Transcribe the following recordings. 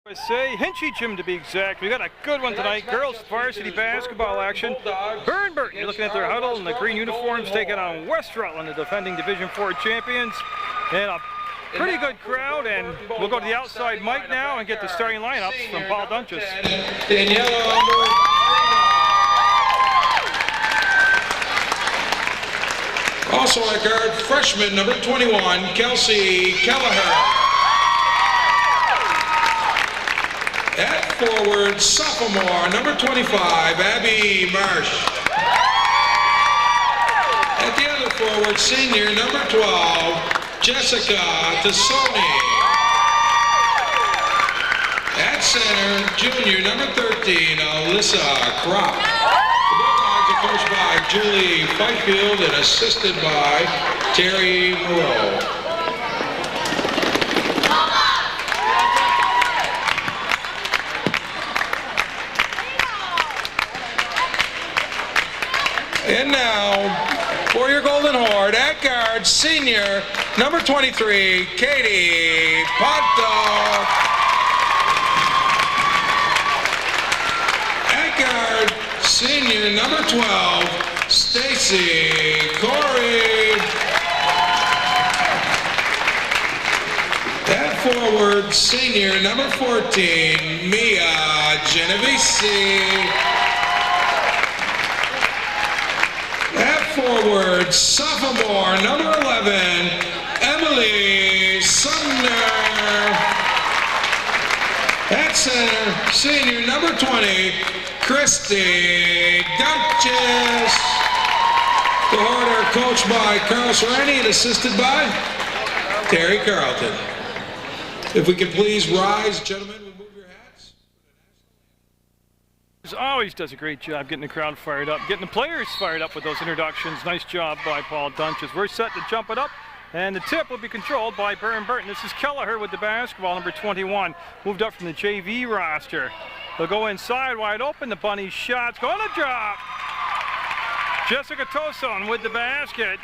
Say Hinchy Gym to be exact. We got a good one tonight. Girls varsity basketball action. Burr Burton, you're looking at their huddle in the green uniforms, taking on West Rutland, the defending Division 4 champions. And a pretty good crowd, and we'll go to the outside mic now and get the starting lineups from Paul Dunches. In yellow, also at guard, freshman number 21, Kelsey Kelleher. At forward, sophomore, number 25, Abby Marsh. At the other forward, senior, number 12, Jessica Tassoni. At center, junior, number 13, Alyssa Kropp. The Bulldogs are coached by Julie Fifield and assisted by Terry Moreau. And now, for your Golden Horde, at guard, senior, number 23, Katie Ponto. At guard, senior, number 12, Stacy Corey. At forward, senior, number 14, Mia Genovese. Forward, sophomore, number 11, Emily Sumner. At center, senior, number 20, Christy Dunches. The Horde are coached by Carl Serrani and assisted by Terry Carlton. If we could please rise, gentlemen. Always does a great job getting the crowd fired up, getting the players fired up with those introductions. Nice job by Paul Dunches. We're set to jump it up, and the tip will be controlled by Burr Burton. This is Kelleher with the basketball, number 21, moved up from the JV roster. They'll go inside, wide open. The bunny shot's going to drop. Jessica Toson with the basket.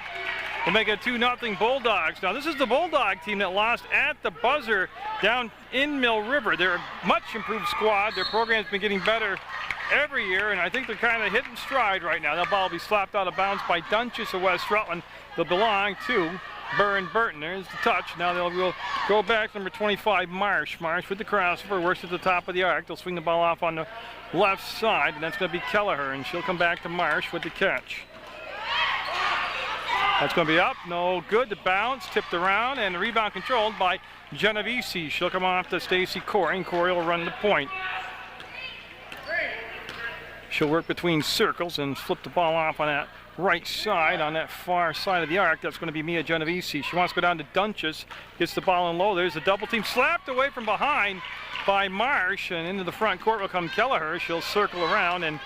We'll make it 2-0 Bulldogs. Now, this is the Bulldog team that lost at the buzzer down in Mill River. They're a much improved squad. Their program's been getting better every year, and I think they're kind of hitting stride right now. That ball will be slapped out of bounds by Dunches of West Rutland. They'll belong to Burr Burton. There's the touch. Now they'll go back to number 25, Marsh. Marsh with the crossover, works at the top of the arc. They'll swing the ball off on the left side, and that's going to be Kelleher, and she'll come back to Marsh with the catch. That's going to be up, no good. The bounce, tipped around, and the rebound controlled by Genovese. She'll come off to Stacy Corey, and Corey will run the point. She'll work between circles and flip the ball off on that right side, on that far side of the arc. That's going to be Mia Genovese. She wants to go down to Dunches, gets the ball in low. There's the double team, slapped away from behind by Marsh, and into the front court will come Kelleher. She'll circle around and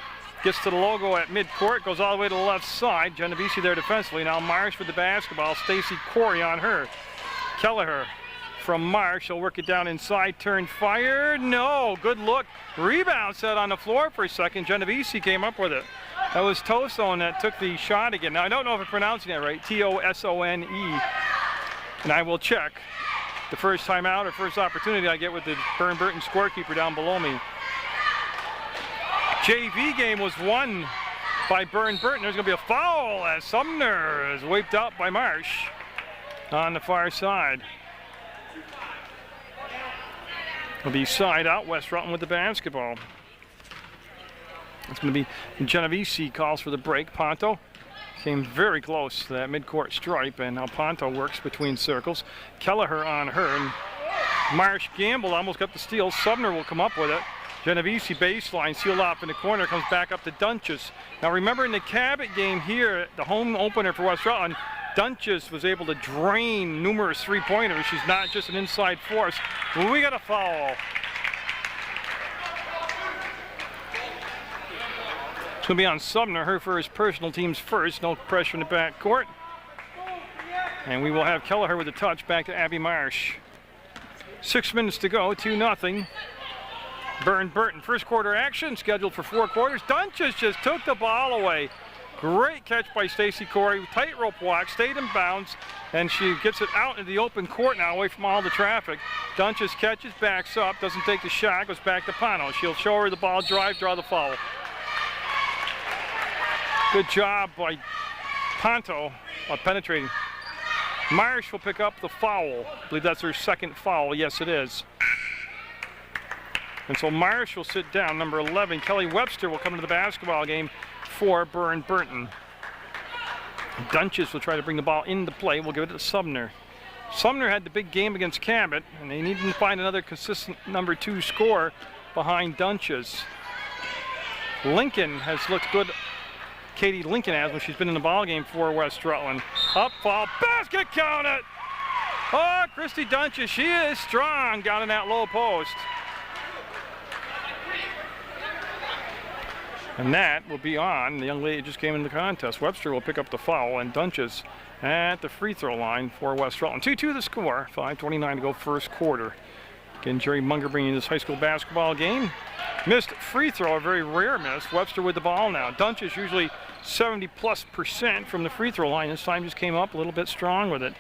gets to the logo at midcourt, goes all the way to the left side. Genovese there defensively. Now Marsh with the basketball. Stacy Corey on her. Kelleher from Marsh. She'll work it down inside. Turn, fire. No. Good look. Rebound set on the floor for a second. Genovese came up with it. That was Toson that took the shot again. Now I don't know if I'm pronouncing that right. T-O-S-O-N-E. And I will check the first time out or first opportunity I get with the Burr Burton scorekeeper down below me. JV game was won by Burr Burton. There's going to be a foul as Sumner is wiped out by Marsh on the far side. It'll be side out, West Rutland with the basketball. It's going to be Genovese calls for the break. Ponto came very close to that midcourt stripe, and now Ponto works between circles. Kelleher on her, and Marsh gambled, almost got the steal. Sumner will come up with it. Genovese baseline, sealed off in the corner, comes back up to Dunches. Now remember in the Cabot game here, the home opener for West Rutland, Dunches was able to drain numerous three-pointers. She's not just an inside force. Well, we got a foul. It's going to be on Sumner, her first personal, team's first. No pressure in the back court. And we will have Kelleher with a touch back to Abby Marsh. 6 minutes to go, 2-0. Burr Burton, first quarter action scheduled for 4 quarters. Dunches just took the ball away. Great catch by Stacy Corey. Tightrope walk, stayed in bounds, and she gets it out into the open court now, away from all the traffic. Dunches catches, backs up, doesn't take the shot, goes back to Pano. She'll show her the ball, drive, draw the foul. Good job by Ponto of penetrating. Marsh will pick up the foul. I believe that's her second foul. Yes, it is. And so Marsh will sit down. Number 11, Kelly Webster, will come into the basketball game for Burr Burton. Dunches will try to bring the ball into play. We'll give it to Sumner. Sumner had the big game against Cabot, and they needed to find another consistent number 2 scorer behind Dunches. Lincoln has looked good. Katie Lincoln has when she's been in the ball game for West Rutland. Up, fall, basket, count it! Oh, Christy Dunches, she is strong down in that low post. And that will be on. The young lady just came into the contest. Webster will pick up the foul, and Dunches at the free throw line for West Rutland. 2-2 the score, 5:29 to go first quarter. Again, Jerry Munger bringing this high school basketball game. Missed free throw, a very rare miss. Webster with the ball now. Dunches usually 70+% from the free throw line. This time just came up a little bit strong with it.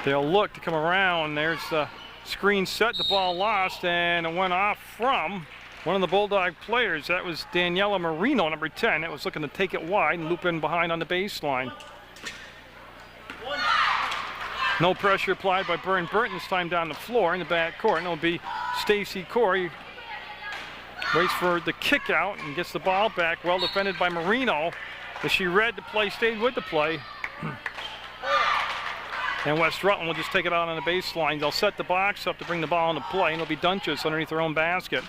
They'll look to come around. There's the screen set, the ball lost, and it went off from one of the Bulldog players. That was Daniela Marino, number 10. That was looking to take it wide and loop in behind on the baseline. No pressure applied by Burr Burton this time down the floor in the back court. And it'll be Stacy Corey. Waits for the kick out and gets the ball back. Well defended by Marino. As she read the play, stayed with the play. And West Rutland will just take it out on the baseline. They'll set the box up to bring the ball into play, and it'll be Dunches underneath their own basket.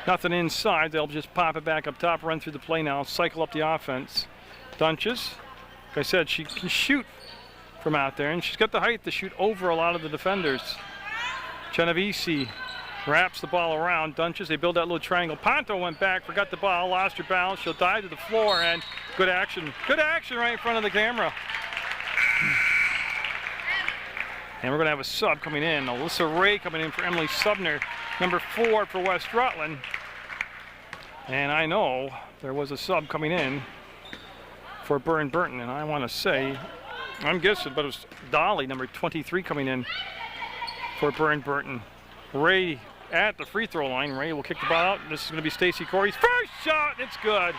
Nothing inside. They'll just pop it back up top, run through the play now, cycle up the offense. Dunches, like I said, she can shoot from out there, and she's got the height to shoot over a lot of the defenders. Genovese wraps the ball around. Dunches, they build that little triangle. Ponto went back, forgot the ball, lost her balance. She'll dive to the floor, and good action right in front of the camera. And we're going to have a sub coming in. Alyssa Ray coming in for Emily Sumner, number 4 for West Rutland. And I know there was a sub coming in for Burr Burton, and I want to say, I'm guessing, but it was Dolly, number 23, coming in for Burr Burton. Ray at the free throw line. Ray will kick the ball out. This is going to be Stacy Corey's first shot. It's good.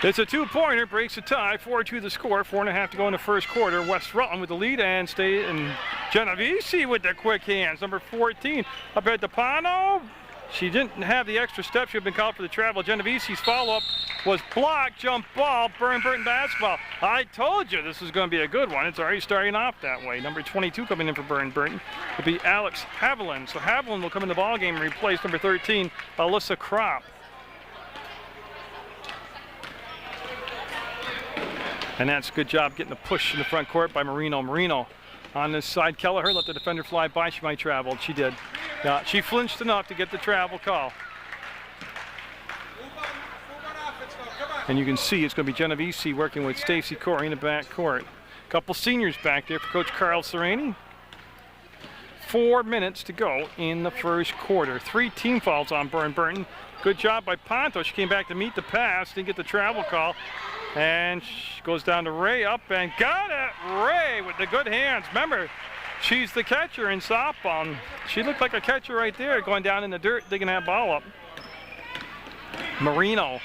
It's a 2-pointer, breaks the tie, 4-2 the score, 4.5 to go in the first quarter. West Rutland with the lead, and Genovese with the quick hands. Number 14 up at Depano. She didn't have the extra step. She had been called for the travel. Genovese's follow-up was blocked, jump ball, Burr Burton basketball. I told you this was going to be a good one. It's already starting off that way. Number 22 coming in for Burr Burton will be Alex Haviland. So Haviland will come in the ball game and replace number 13, Alyssa Kropp. And that's a good job getting the push in the front court by Marino. Marino on this side. Kelleher let the defender fly by. She might travel. She did. Yeah, she flinched enough to get the travel call. And you can see it's going to be Genovese working with Stacy Corey in the back court. Couple seniors back there for Coach Carl Serrani. 4 minutes to go in the first quarter. 3 team fouls on Burr Burton. Good job by Ponto. She came back to meet the pass, didn't get the travel call. And she goes down to Ray, up and got it. Ray with the good hands. Remember, she's the catcher in softball. She looked like a catcher right there, going down in the dirt, digging that ball up. Marino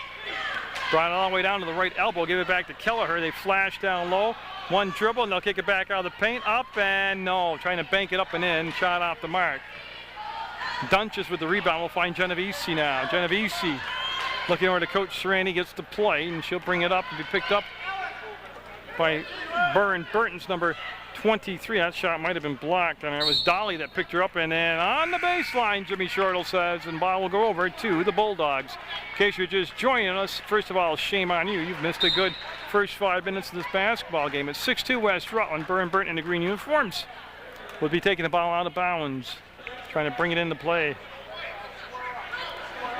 brought it all the way down to the right elbow, give it back to Kelleher. They flash down low. One dribble, and they'll kick it back out of the paint. Up and no, trying to bank it up and in. Shot off the mark. Dunches with the rebound. We'll find Genovese now. Genovese looking over to Coach Serrani, gets to play, and she'll bring it up and be picked up by Burr Burton's number 23. That shot might have been blocked, and it was Dolly that picked her up, and then on the baseline, Jimmy Shortle says, and ball will go over to the Bulldogs. In case you're just joining us, first of all, shame on you. You've missed a good first 5 minutes of this basketball game. It's 6-2 West Rutland. Burr Burton in the green uniforms will be taking the ball out of bounds, trying to bring it into play.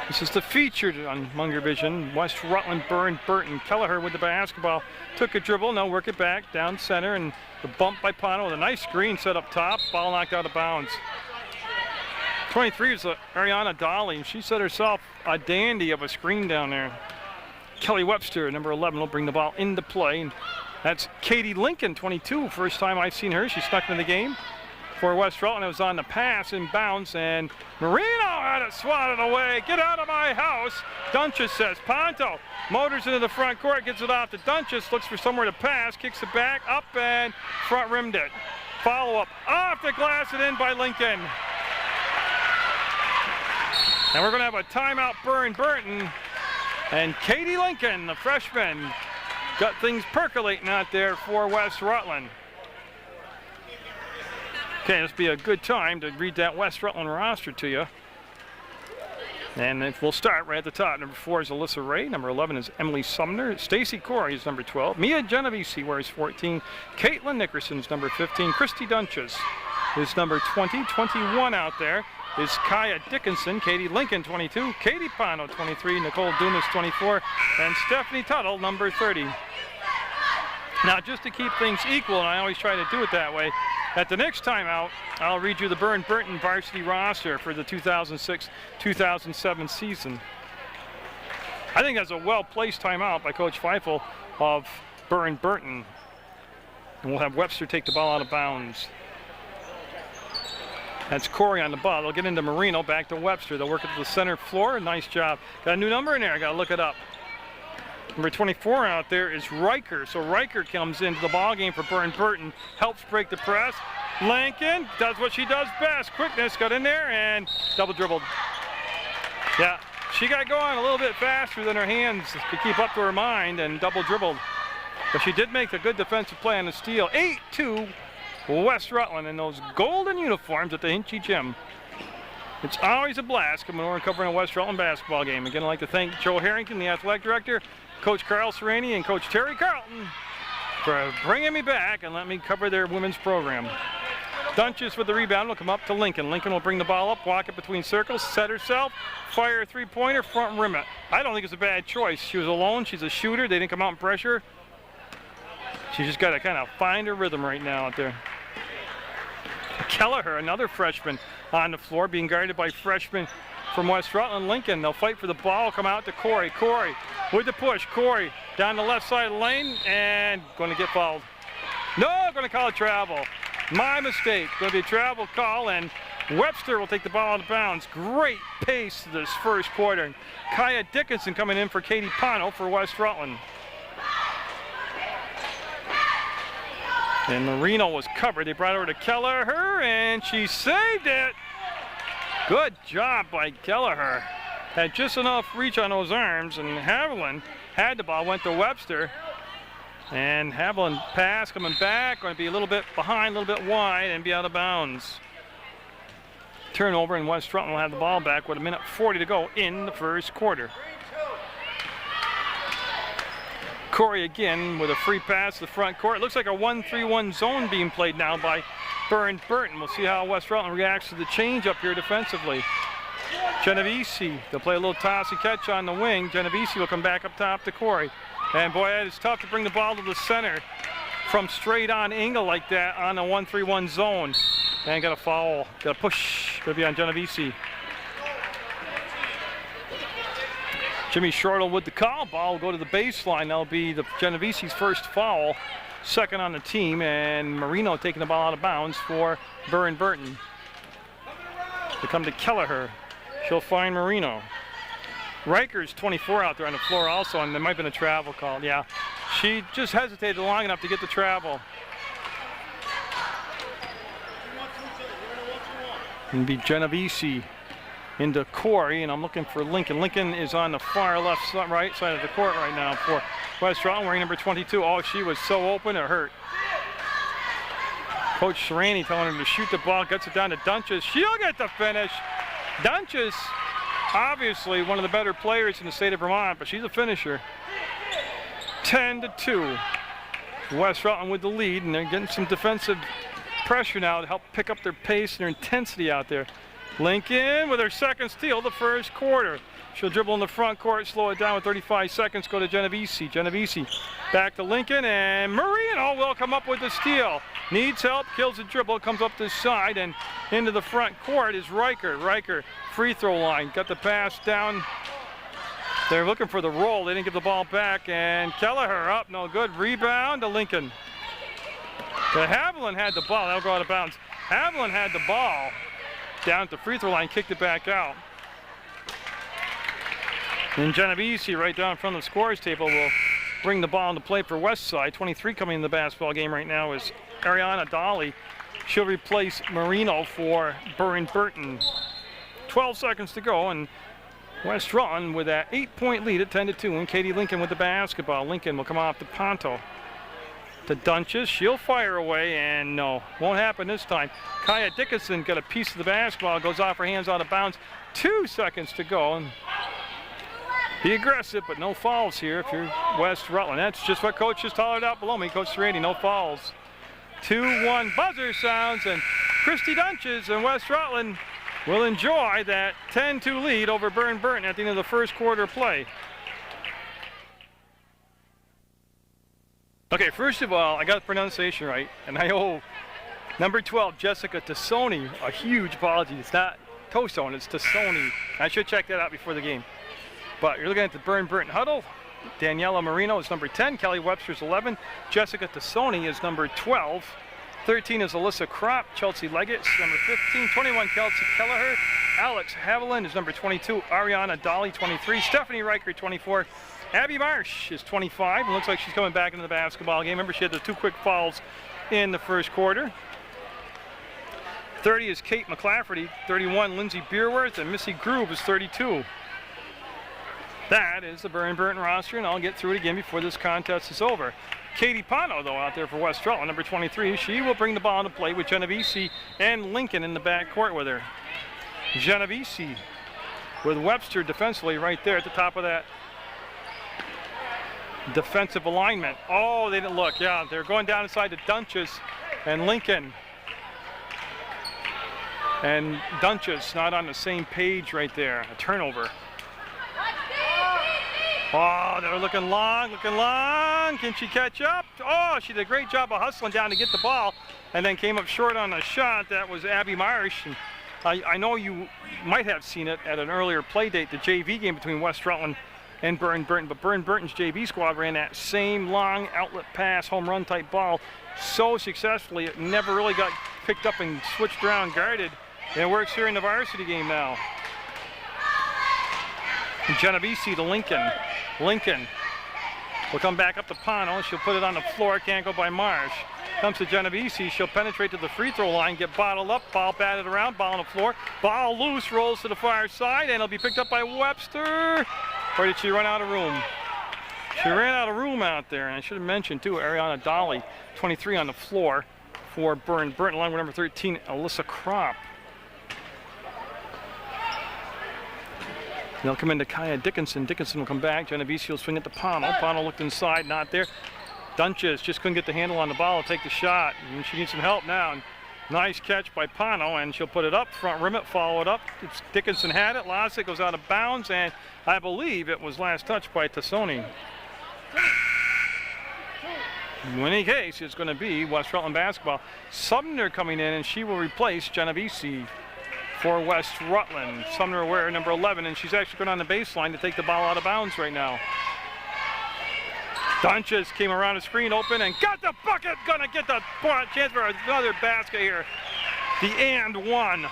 This is the featured on Munger Vision. West Rutland, Burr Burton. Kelleher with the basketball. Took a dribble, now work it back, down center, and the bump by Pono with a nice screen set up top. Ball knocked out of bounds. 23 is Ariana Dolly. She set herself a dandy of a screen down there. Kelly Webster, number 11, will bring the ball into play. And that's Katie Lincoln, 22. First time I've seen her. She snuck into the game for West Rutland. It was on the pass in bounds, and Marino had it swatted away. Get out of my house, Dunches says. Ponto motors into the front court, gets it off to Dunches, looks for somewhere to pass, kicks it back, up and front rimmed it. Follow-up, off the glass and in by Lincoln. And we're going to have a timeout, Burr Burton. And Katie Lincoln, the freshman, got things percolating out there for West Rutland. Okay, this will be a good time to read that West Rutland roster to you. And we'll start right at the top. Number 4 is Alyssa Ray. Number 11 is Emily Sumner. Stacy Corey is number 12. Mia Genovese wears 14. Caitlin Nickerson's number 15. Christy Dunches is number 20. 21 out there is Kaya Dickinson. Katie Lincoln, 22. Katie Pano, 23. Nicole Dumas, 24. And Stephanie Tuttle, number 30. Now, just to keep things equal, and I always try to do it that way, at the next timeout, I'll read you the Burr Burton varsity roster for the 2006-2007 season. I think that's a well-placed timeout by Coach Feifel of Burr Burton. And we'll have Webster take the ball out of bounds. That's Corey on the ball. They'll get into Marino, back to Webster. They'll work it to the center floor. Nice job. Got a new number in there. I got to look it up. Number 24 out there is Riker. So Riker comes into the ball game for Burr Burton, helps break the press. Lincoln does what she does best. Quickness, got in there and double dribbled. Yeah, she got going a little bit faster than her hands to keep up to her mind and double dribbled. But she did make a good defensive play on the steal. 8-2 West Rutland in those golden uniforms at the Hinchy Gym. It's always a blast coming over and covering a West Rutland basketball game. Again, I'd like to thank Joe Harrington, the athletic director, Coach Carl Serrani, and Coach Terry Carlton for bringing me back and letting me cover their women's program. Dunches with the rebound will come up to Lincoln. Lincoln will bring the ball up, walk it between circles, set herself, fire a three-pointer, front rim it. I don't think it's a bad choice. She was alone. She's a shooter. They didn't come out and pressure. She's just got to kind of find her rhythm right now out there. Kelleher, another freshman on the floor, being guarded by freshmen from West Rutland. Lincoln, they'll fight for the ball, come out to Corey. Corey with the push. Corey down the left side of the lane and going to get fouled. No, going to call a travel. My mistake. Going to be a travel call, and Webster will take the ball out of bounds. Great pace this first quarter. And Kaya Dickinson coming in for Katie Pano for West Rutland. And Marino was covered. They brought her to Kelleher, and she saved it. Good job by Kelleher. Had just enough reach on those arms, and Haviland had the ball, went to Webster. And Haviland pass coming back, going to be a little bit behind, a little bit wide, and be out of bounds. Turnover, and West Rutland will have the ball back with 1:40 to go in the first quarter. Corey again with a free pass to the front court. It looks like a 1-3-1 zone being played now by Burr Burton. We'll see how West Rutland reacts to the change up here defensively. Genovese, they'll play a little toss and catch on the wing. Genovese will come back up top to Corey. And boy, it's tough to bring the ball to the center from straight on angle like that on a 1-3-1 zone. And got a foul, got a push, gonna be on Genovese. Jimmy Shortle with the call. Ball will go to the baseline. That'll be the Genovese's first foul, second on the team, and Marino taking the ball out of bounds for Burr Burton. They come to Kelleher. She'll find Marino. Riker's 24 out there on the floor also, and there might have been a travel call. Yeah, she just hesitated long enough to get the travel. And be Genovese into Corey, and I'm looking for Lincoln. Lincoln is on the far left, right side of the court right now for West Rutland, wearing number 22. Oh, she was so open, it hurt. Coach Serrani telling her to shoot the ball, gets it down to Dunches. She'll get the finish. Dunches, obviously one of the better players in the state of Vermont, but she's a finisher. 10-2. West Rutland with the lead, and they're getting some defensive pressure now to help pick up their pace and their intensity out there. Lincoln with her second steal the first quarter. She'll dribble in the front court, slow it down with 35 seconds, go to Genovese. Genovese back to Lincoln, and Marino will come up with the steal. Needs help, kills the dribble, comes up this side, and into the front court is Riker. Riker, free throw line, got the pass down. They're looking for the roll. They didn't give the ball back, and Kelleher up, no good. Rebound to Lincoln. Haviland had the ball. That'll go out of bounds. Haviland had the ball down at the free throw line, kicked it back out. And Genovese right down in front of the scorers table will bring the ball into play for Westside. 23 coming in the basketball game right now is Ariana Dolly. She'll replace Marino for Burr Burton. 12 seconds to go, and West Rutland with that 8-point lead at 10-2. And Katie Lincoln with the basketball. Lincoln will come off to Ponto. To Dunches, she'll fire away, and no, won't happen this time. Kaya Dickinson got a piece of the basketball, goes off her hands out of bounds. 2 seconds to go, and be aggressive, but no fouls here if you're West Rutland. That's just what Coach just hollered out below me, Coach Randy, no fouls. 2-1 buzzer sounds, and Christy Dunches and West Rutland will enjoy that 10-2 lead over Burr Burton at the end of the first quarter play. Okay, first of all, I got the pronunciation right, and I owe number 12, Jessica Tassoni, a huge apology. It's not Tosone, it's Tassoni. I should check that out before the game. But you're looking at the Burr Burton huddle. Daniela Marino is number 10, Kelly Webster's 11, Jessica Tassoni is number 12, 13 is Alyssa Kropp, Chelsea Leggett's number 15, 21 Kelsey Kelleher, Alex Haviland is number 22, Ariana Dolly 23, Stephanie Riker 24, Abby Marsh is 25, and looks like she's coming back into the basketball game. Remember, she had the 2 quick fouls in the first quarter. 30 is Kate McClafferty, 31 Lindsay Beerworth, and Missy Groove is 32. That is the Burr Burton roster, and I'll get through it again before this contest is over. Katie Pano, though, out there for West Rutland, number 23. She will bring the ball into play with Genovese and Lincoln in the backcourt with her. Genovese with Webster defensively right there at the top of that defensive alignment. Oh, they didn't look. Yeah, they're going down inside to Dunches and Lincoln. And Dunches not on the same page right there. A turnover. Oh, they're looking long, looking long. Can she catch up? Oh, she did a great job of hustling down to get the ball and then came up short on a shot. That was Abby Marsh. And I know you might have seen it at an earlier play date, the JV game between West Rutland and Burr Burton, but Burr Burton's JV squad ran that same long outlet pass, home run type ball so successfully it never really got picked up and switched around guarded. And it works here in the varsity game now. Genovese to Lincoln. Lincoln will come back up to Pano. She'll put it on the floor, can't go by Marsh. Comes to Genovese, she'll penetrate to the free throw line, get bottled up, ball batted around, ball on the floor, ball loose, rolls to the far side, and it'll be picked up by Webster. Or did she run out of room? She ran out of room out there, and I should have mentioned too, Ariana Dolly, 23 on the floor for Burr Burton, along with number 13, Alyssa Kropp. They'll come into Kaya Dickinson. Dickinson will come back. Genovese will swing it to Pano. Pano looked inside, not there. Dunches just couldn't get the handle on the ball to take the shot. And she needs some help now. And nice catch by Pano, and she'll put it up, front rim it, follow it up. Dickinson had it, lost it, goes out of bounds, and I believe it was last touched by Tassoni. In any case, it's going to be West Rutland basketball. Sumner coming in, and she will replace Genovese for West Rutland. Sumner Ware, number 11, and she's actually going on the baseline to take the ball out of bounds right now. Dunches came around the screen open and got the bucket. Gonna get the chance for another basket here. The and one.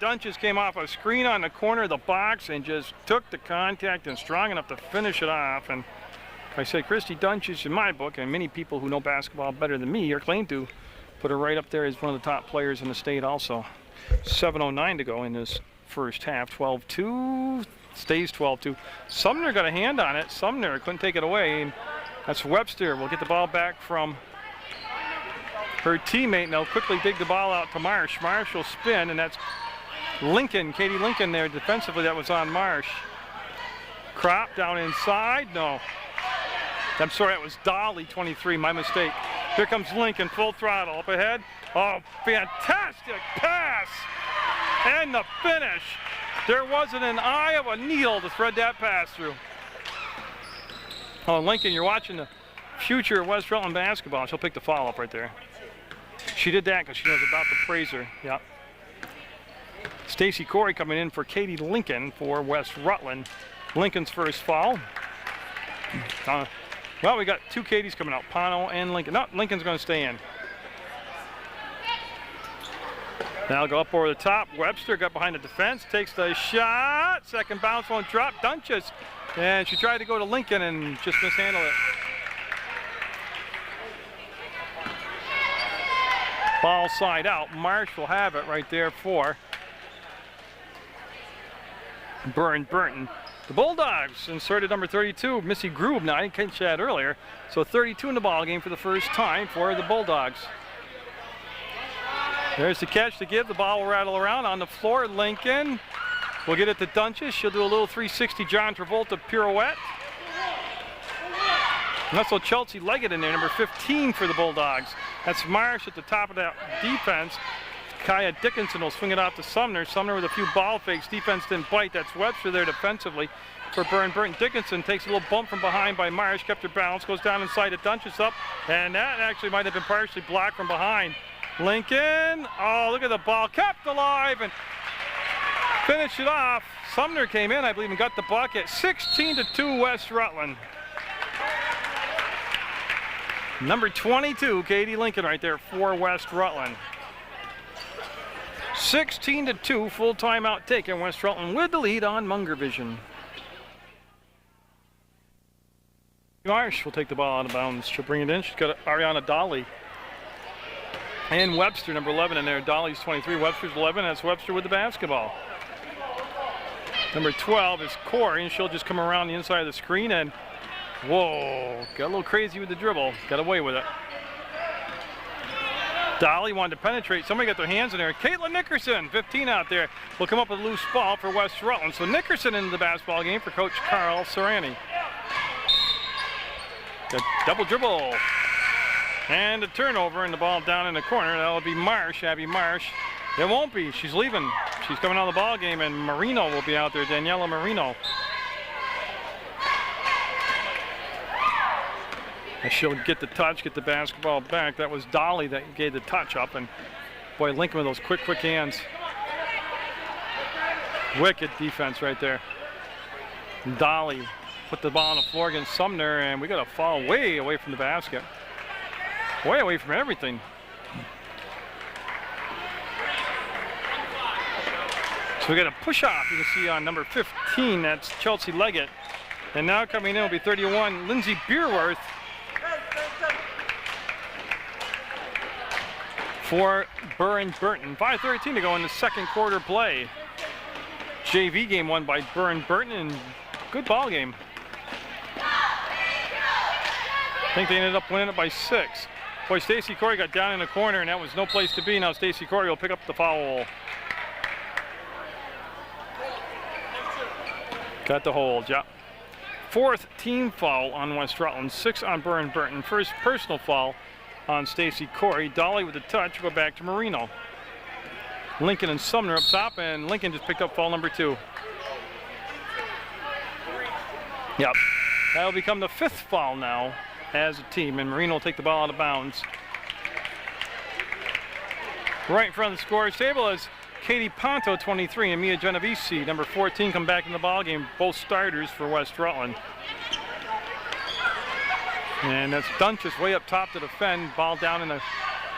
Dunches came off a screen on the corner of the box and just took the contact and strong enough to finish it off. And I say Christy Dunches in my book, and many people who know basketball better than me or claim to, put her right up there as one of the top players in the state also. 7:09 to go in this first half. 12-2, stays 12-2. Sumner got a hand on it. Sumner couldn't take it away. And that's Webster. We'll get the ball back from her teammate. Now quickly dig the ball out to Marsh. Marsh will spin, and that's Lincoln, Katie Lincoln there defensively. That was on Marsh. Kropp down inside. No. I'm sorry, it was Dolly, 23. My mistake. Here comes Lincoln, full throttle, up ahead. Oh, fantastic pass! And the finish. There wasn't an eye of a needle to thread that pass through. Oh, Lincoln, you're watching the future of West Rutland basketball. She'll pick the foul up right there. She did that because she knows about the praiser. Yep. Stacy Corey coming in for Katie Lincoln for West Rutland. Lincoln's first foul. Well, we got two Katies coming out, Pano and Lincoln. No, Lincoln's going to stay in. Now go up over the top. Webster got behind the defense, takes the shot. Second bounce won't drop. Dunches. And she tried to go to Lincoln and just mishandled it. Ball side out. Marsh will have it right there for Burr Burton. The Bulldogs inserted number 32, Missy Grube. Now, I didn't catch that earlier. So 32 in the ball game for the first time for the Bulldogs. There's the catch to give. The ball will rattle around on the floor. Lincoln will get it to Dunches. She'll do a little 360 John Travolta pirouette. And that's Chelsea Leggett in there, number 15 for the Bulldogs. That's Marsh at the top of that defense. Kaya Dickinson will swing it out to Sumner. Sumner with a few ball fakes. Defense didn't bite. That's Webster there defensively for Burr Burton. Dickinson takes a little bump from behind by Marsh. Kept her balance. Goes down inside to Dunches up. And that actually might have been partially blocked from behind. Lincoln. Oh, look at the ball. Kept alive and finished it off. Sumner came in, I believe, and got the bucket. 16-2 West Rutland. Number 22, Katie Lincoln right there for West Rutland. 16-2, full timeout taken. West Rutland with the lead on Munger Vision. Marsh will take the ball out of bounds. She'll bring it in. She's got Ariana Dolly. And Webster, number 11 in there. Dolly's 23, Webster's 11. That's Webster with the basketball. Number 12 is Corey, and she'll just come around the inside of the screen and, whoa, got a little crazy with the dribble. Got away with it. Dolly wanted to penetrate. Somebody got their hands in there. Caitlin Nickerson, 15 out there, will come up with a loose ball for West Rutland. So Nickerson into the basketball game for Coach Carl Serrani. The double dribble. And a turnover, and the ball down in the corner. That'll be Marsh, Abby Marsh. It won't be. She's leaving. She's coming out of the ball game, and Marino will be out there, Daniela Marino. And she'll get the touch, get the basketball back. That was Dolly that gave the touch up, and boy, Lincoln with those quick hands. Wicked defense right there. Dolly put the ball on the floor against Sumner, and we got a foul way away from the basket. Way away from everything. So we got a push off, you can see on number 15, that's Chelsea Leggett. And now coming in will be 31, Lindsay Beerworth for Burr Burton. 5:13 to go in the second quarter play. JV game won by Burr Burton, and good ball game. I think they ended up winning it by 6. Boy, Stacy Corey got down in the corner, and that was no place to be. Now Stacy Corey will pick up the foul. Got the hold, yeah. Fourth team foul on West Rutland, 6 on Burr Burton. First personal foul on Stacy Corey. Dolly with the touch, go back to Marino. Lincoln and Sumner up top, and Lincoln just picked up foul number 2. Yep, that'll become the 5th foul now as a team, and Marino will take the ball out of bounds. Right in front of the scorer's table is Katie Ponto, 23, and Mia Genovese, number 14, come back in the ball game. Both starters for West Rutland. And that's Dunches way up top to defend. Ball down in the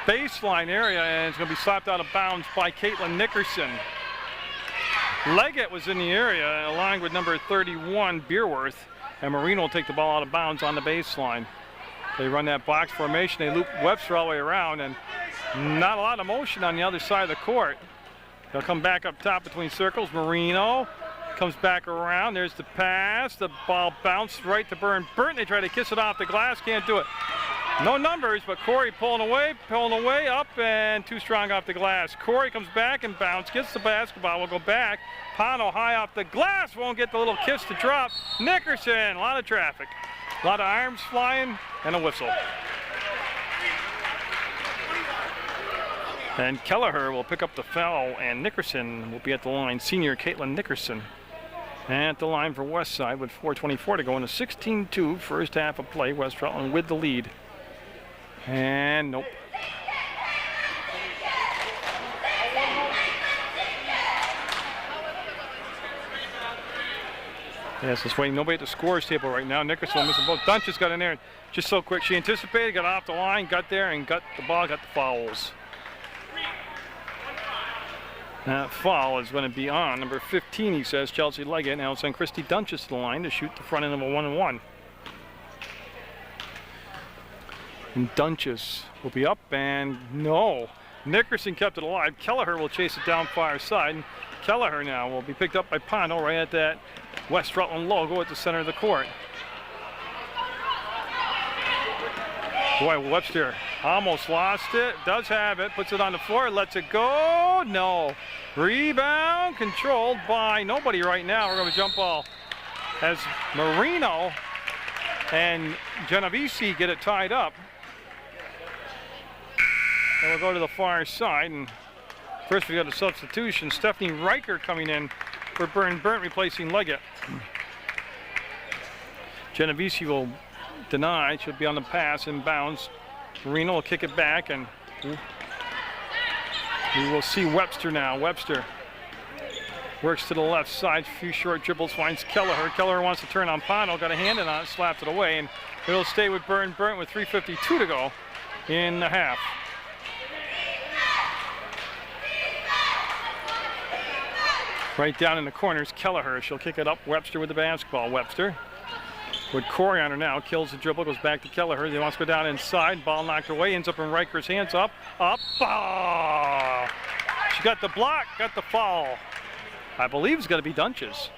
baseline area, and it's going to be slapped out of bounds by Caitlin Nickerson. Leggett was in the area, along with number 31, Beerworth, and Marino will take the ball out of bounds on the baseline. They run that box formation. They loop Webster all the way around, and not a lot of motion on the other side of the court. They'll come back up top between circles. Marino comes back around. There's the pass. The ball bounced right to Burr Burton. They try to kiss it off the glass. Can't do it. No numbers, but Corey pulling away, up, and too strong off the glass. Corey comes back and bounce, gets the basketball, will go back. Pano high off the glass, won't get the little kiss to drop. Nickerson, a lot of traffic. A lot of arms flying, and a whistle. And Kelleher will pick up the foul, and Nickerson will be at the line. Senior Caitlin Nickerson at the line for Westside with 4:24 to go in a 16-2 first half of play. West Rutland with the lead. And nope. Yes, it's waiting. Nobody at the scores table right now. Nickerson missing both. Dunch just got in there just so quick. She anticipated, got off the line, got there, and got the ball, got the fouls. That foul is going to be on number 15, he says, Chelsea Leggett. Now send Christy Dunches to the line to shoot the front end of a 1-and-1. And Dunches will be up, and no. Nickerson kept it alive. Kelleher will chase it down far side. Kelleher now will be picked up by Pondo right at that West Rutland logo at the center of the court. Boy, Webster almost lost it. Does have it. Puts it on the floor. Lets it go. No. Rebound controlled by nobody right now. We're going to jump ball as Marino and Genovese get it tied up. And we'll go to the far side. And first we got a substitution. Stephanie Riker coming in for Burr Burton, replacing Leggett. Genovese will deny. Should be on the pass, inbounds. Marino will kick it back, and we will see Webster now. Webster works to the left side. Few short dribbles, finds Kelleher. Kelleher wants to turn on Pondo. Got a hand in on it, slapped it away, and it'll stay with Burr Burton with 3:52 to go in the half. Right down in the corners, Kelleher. She'll kick it up. Webster with the basketball. Webster with Corey on her now. Kills the dribble, goes back to Kelleher. He wants to go down inside. Ball knocked away. Ends up in Riker's hands. Up. Oh! She got the block, got the foul. I believe it's going to be Dunches.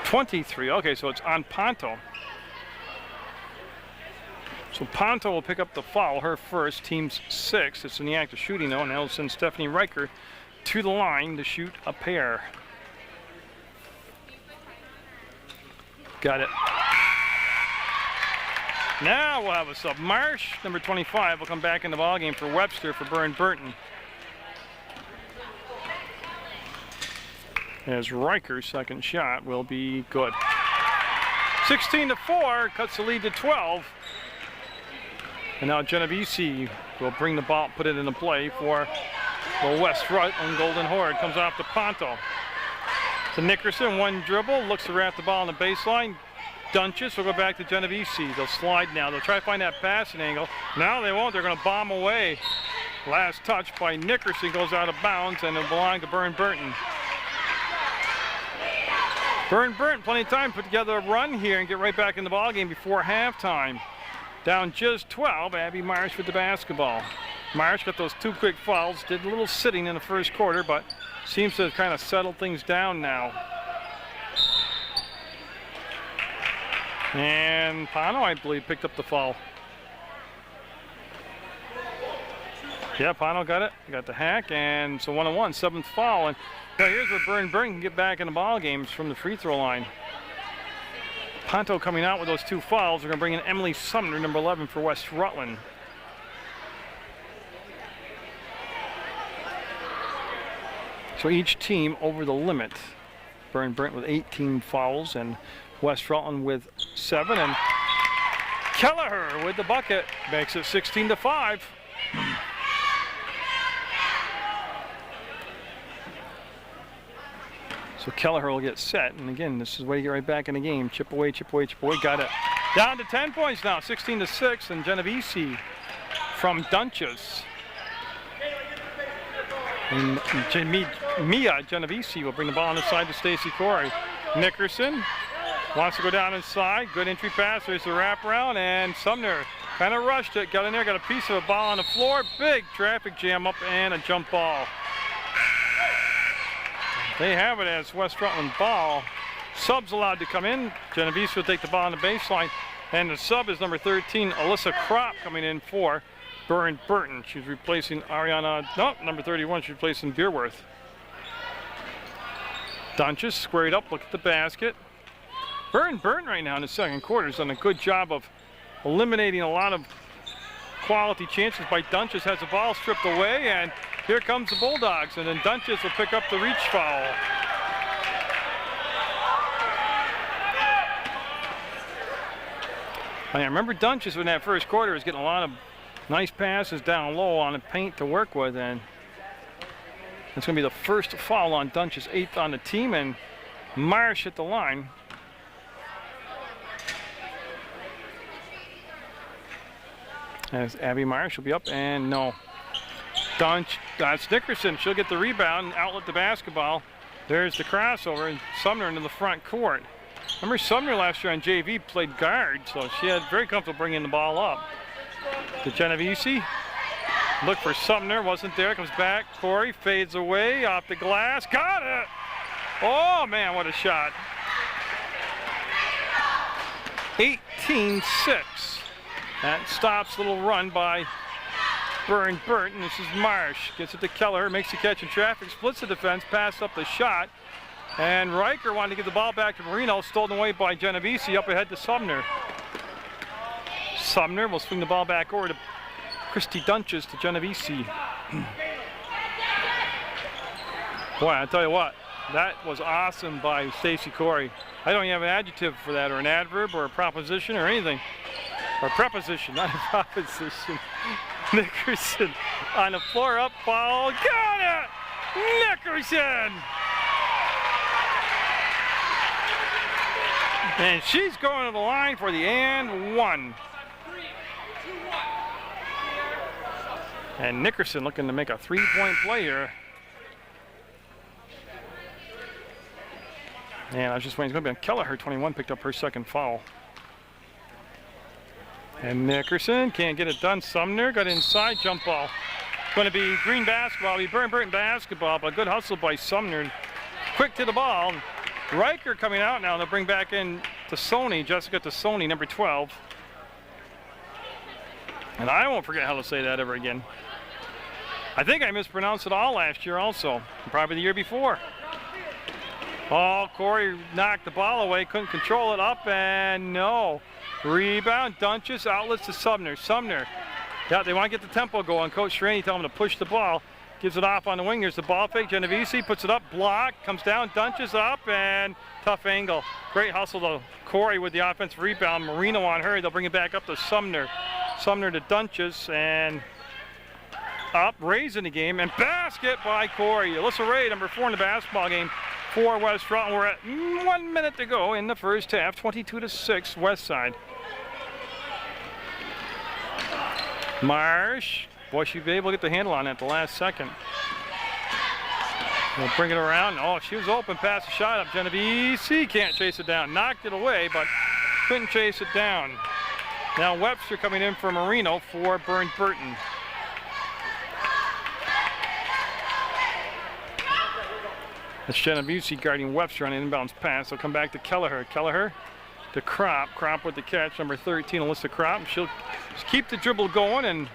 23. Okay, so it's on Ponto. So Ponto will pick up the foul, her first, team's 6. It's in the act of shooting though, and that'll send Stephanie Riker to the line to shoot a pair. Got it. Now we'll have a sub. Marsh, number 25, will come back in the ballgame for Webster for Burr Burton. As Riker's second shot will be good. 16-4, cuts the lead to 12. And now Genovese will bring the ball, put it into play for the West Rutland Golden Horde. Comes off to Ponto. To Nickerson, one dribble, looks to wrap the ball on the baseline. Dunches will go back to Genovese. They'll slide now. They'll try to find that passing angle. Now they won't. They're going to bomb away. Last touch by Nickerson goes out of bounds, and it'll belong to Burr Burton. Burr Burton, plenty of time to put together a run here and get right back in the ballgame before halftime. Down just 12, Abby Marsh with the basketball. Marsh got those 2 quick fouls, did a little sitting in the first quarter, but seems to have kind of settled things down now. And Pondo, I believe, picked up the foul. Yeah, Pondo got it. Got the hack, and so 1-on-1, 7th foul. And now here's where Burr Burton can get back in the ball games from the free throw line. Ponto coming out with those 2 fouls. We're going to bring in Emily Sumner, number 11 for West Rutland. So each team over the limit. Burr Burton with 18 fouls and West Rutland with 7. And Kelleher with the bucket makes it 16-5. So Kelleher will get set, and again, this is where you get right back in the game. Chip away, chip away, chip away. Got it. Down to 10 points now, 16-6, and Genovese from Dunches. And Mia Genovese will bring the ball on the side to Stacy Corey. Nickerson wants to go down inside. Good entry pass. There's the wraparound, and Sumner kind of rushed it. Got in there, got a piece of a ball on the floor. Big traffic jam up and a jump ball. They have it as West Rutland ball. Subs allowed to come in. Genovese will take the ball on the baseline. And the sub is number 13, Alyssa Kropp, coming in for Burr Burton. She's replacing Ariana, no, number 31, she's replacing Beerworth. Dunches squared up, look at the basket. Burr Burton right now in the second quarter has done a good job of eliminating a lot of quality chances by Dunches, has the ball stripped away, and here comes the Bulldogs, and then Dunches will pick up the reach foul. I remember Dunches in that first quarter was getting a lot of nice passes down low on the paint to work with, and it's going to be the first foul on Dunches, 8th on the team, and Marsh at the line. As Abby Marsh will be up, and no. That's Nickerson. She'll get the rebound and outlet the basketball. There's the crossover, and Sumner into the front court. Remember Sumner last year on JV played guard, so she had very comfortable bringing the ball up. To Genovese. Look for Sumner, wasn't there, comes back. Corey fades away off the glass, got it! Oh man, what a shot. 18-6. That stops a little run by Burr Burton. This is Marsh, gets it to Keller, makes the catch in traffic, splits the defense, pass up the shot. And Riker wanted to give the ball back to Marino, stolen away by Genovese, up ahead to Sumner. Sumner will swing the ball back over to Christy Dunches to Genovese. Boy, I tell you what, that was awesome by Stacy Corey. I don't even have an adjective for that, or an adverb, or a proposition, or anything. Or preposition, not a proposition. Nickerson on the floor, up, foul, got it! Nickerson! And she's going to the line for the and one. And Nickerson looking to make a three-point play here. And I was just waiting, it's going to be on Kelleher, 21, picked up her second foul. And Nickerson can't get it done. Sumner got inside, jump ball. Going to be Green basketball, be Burr Burton basketball, but good hustle by Sumner. Quick to the ball. Riker coming out now. They'll bring back in to Sony, Jessica to Sony, number 12. And I won't forget how to say that ever again. I think I mispronounced it all last year also, probably the year before. Oh, Corey knocked the ball away, couldn't control it, up and no. Rebound, Dunches, outlets to Sumner. Sumner, yeah, they want to get the tempo going. Coach Straney telling them to push the ball. Gives it off on the wing. There's the ball fake. Genovese puts it up, block, comes down, Dunches up, and tough angle. Great hustle to Corey with the offensive rebound. Marino on her. They'll bring it back up to Sumner. Sumner to Dunches, and up, raising the game, and basket by Corey. Alyssa Ray, number 4 in the basketball game for West Rutland. We're at 1 minute to go in the first half, 22-6, West Side. Marsh, boy, she'd be able to get the handle on it at the last second. We'll bring it around. Oh, she was open, pass the shot up. Genovese can't chase it down. Knocked it away, but couldn't chase it down. Now Webster coming in for Marino for Burr Burton. That's Genovese guarding Webster on an inbounds pass. They'll come back to Kelleher. Kelleher to Kropp. Kropp with the catch, number 13, Alyssa Kropp. She'll just keep the dribble going, and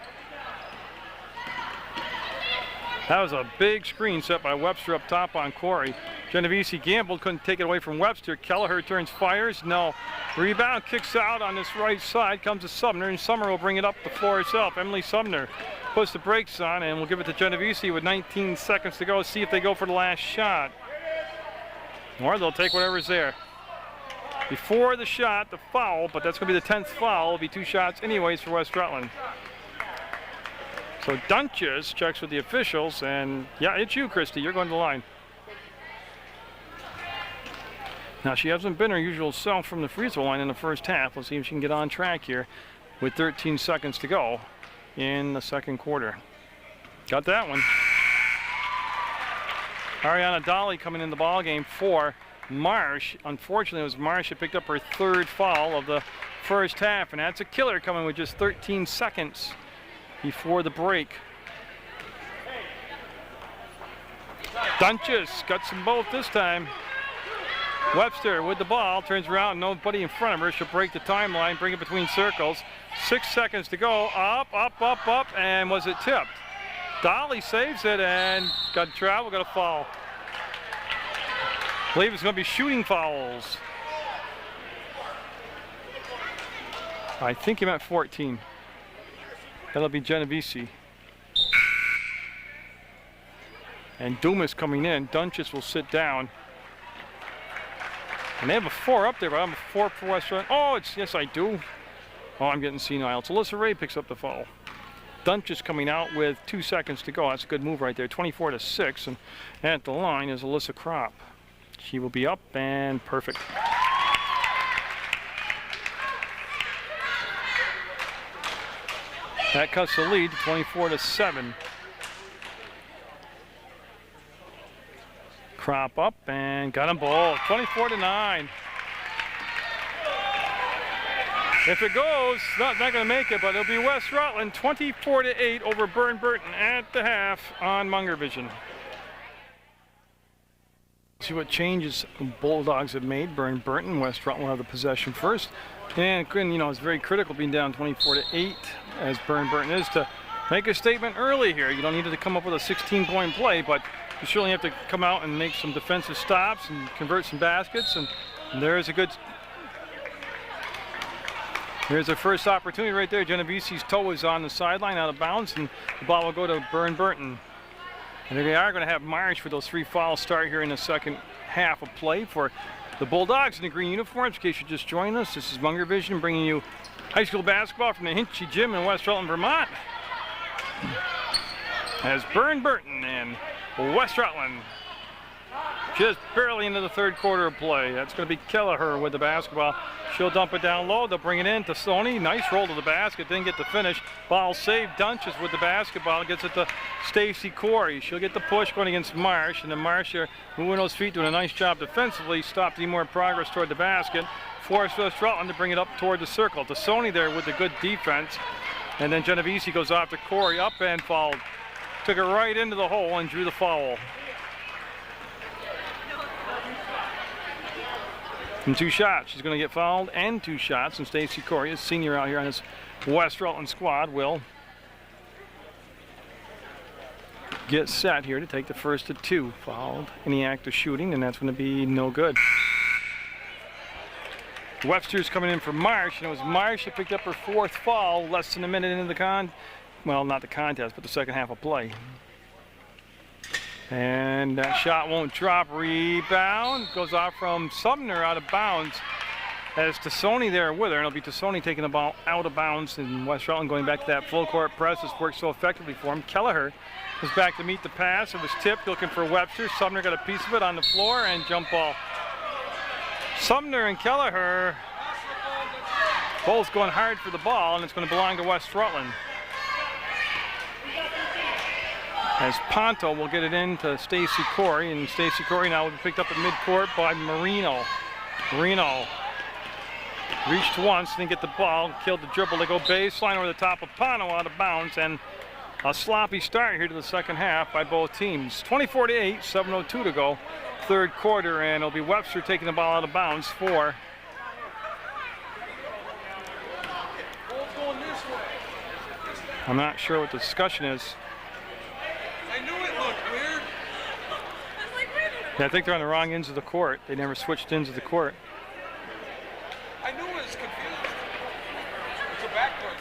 that was a big screen set by Webster up top on Corey. Genovese gambled, couldn't take it away from Webster. Kelleher turns, fires, no. Rebound, kicks out on this right side, comes to Sumner, and Sumner will bring it up the floor herself. Emily Sumner puts the brakes on, and we'll give it to Genovese with 19 seconds to go. See if they go for the last shot. Or they'll take whatever's there. Before the shot, the foul, but that's going to be the 10th foul. It'll be 2 shots anyways for West Rutland. So Dunches checks with the officials, and yeah, it's you, Christy. You're going to the line. Now, she hasn't been her usual self from the free throw line in the first half. Let's see if she can get on track here with 13 seconds to go in the second quarter. Got that one. Ariana Dolly coming in the ball game for Marsh. Unfortunately, it was Marsh that picked up her 3rd foul of the first half, and that's a killer coming with just 13 seconds before the break. Dunches got some both this time. Webster with the ball, turns around, nobody in front of her. She'll break the timeline, bring it between circles. 6 seconds to go, up, up, up, up, and was it tipped? Dolly saves it and got to travel, got a foul. I believe it's going to be shooting fouls. I think he meant 14. That'll be Genovese. And Dumas coming in. Dunches will sit down. And they have a 4 up there, but I'm a 4 for West Rutland. Oh, yes, I do. Oh, I'm getting senile. So Alyssa Ray picks up the foul. Dunches coming out with 2 seconds to go. That's a good move right there. 24-6. And at the line is Alyssa Kropp. She will be up and perfect. That cuts the lead to 24-7. Kropp up and got them both. 24-9. If it goes, not going to make it, but it'll be West Rutland 24-8 over Burr Burton at the half on Munger Vision. See what changes the Bulldogs have made. Burr Burton, West Rutland will have the possession first. And you know, it's very critical being down 24-8 as Burr Burton is to make a statement early here. You don't need to come up with a 16-point play, but you surely have to come out and make some defensive stops and convert some baskets. And there's a good. Here's their first opportunity right there. Genovese's toe is on the sideline, out of bounds, and the ball will go to Burr Burton. And they are going to have Marsh for those 3 fouls start here in the second half of play for the Bulldogs in the green uniforms. In case you just joined us, this is Munger Vision bringing you high school basketball from the Hinchy Gym in West Rutland, Vermont. As Burr Burton and West Rutland just barely into the third quarter of play. That's going to be Kelleher with the basketball. She'll dump it down low. They'll bring it in to Sony. Nice roll to the basket. Didn't get the finish. Ball saved. Dunches with the basketball. Gets it to Stacy Corey. She'll get the push going against Marsh. And then Marsh here moving those feet, doing a nice job defensively. Stopped any more progress toward the basket. Forced West Rutland to bring it up toward the circle. To Sony there with the good defense. And then Genovese goes off to Corey. Up and fouled. Took it right into the hole and drew the foul. And 2 shots. She's going to get fouled and 2 shots. And Stacy Corey, a senior out here on this West Rutland squad, will get set here to take the first of 2. Fouled in the act of shooting, and that's going to be no good. Webster's coming in for Marsh, and it was Marsh that picked up her 4th foul less than a minute into the well, not the contest, but the second half of play. And that shot won't drop. Rebound goes off from Sumner out of bounds. As Tassoni there with her, and it'll be Tassoni taking the ball out of bounds, and West Rutland going back to that full court press. It's worked so effectively for him. Kelleher is back to meet the pass. It was tipped, looking for Webster. Sumner got a piece of it on the floor, and jump ball. Sumner and Kelleher both going hard for the ball, and it's going to belong to West Rutland. As Ponto will get it in to Stacy Corey, and Stacy Corey now will be picked up at midcourt by Marino. Marino reached once, didn't get the ball, killed the dribble. They go baseline over the top of Ponto out of bounds, and a sloppy start here to the second half by both teams. 24-8, 7:02 to go, third quarter, and it'll be Webster taking the ball out of bounds for I'm not sure what the discussion is. I knew it looked weird. Yeah, I think they're on the wrong ends of the court. They never switched ends of the court. I knew it was confused. It's a backcourt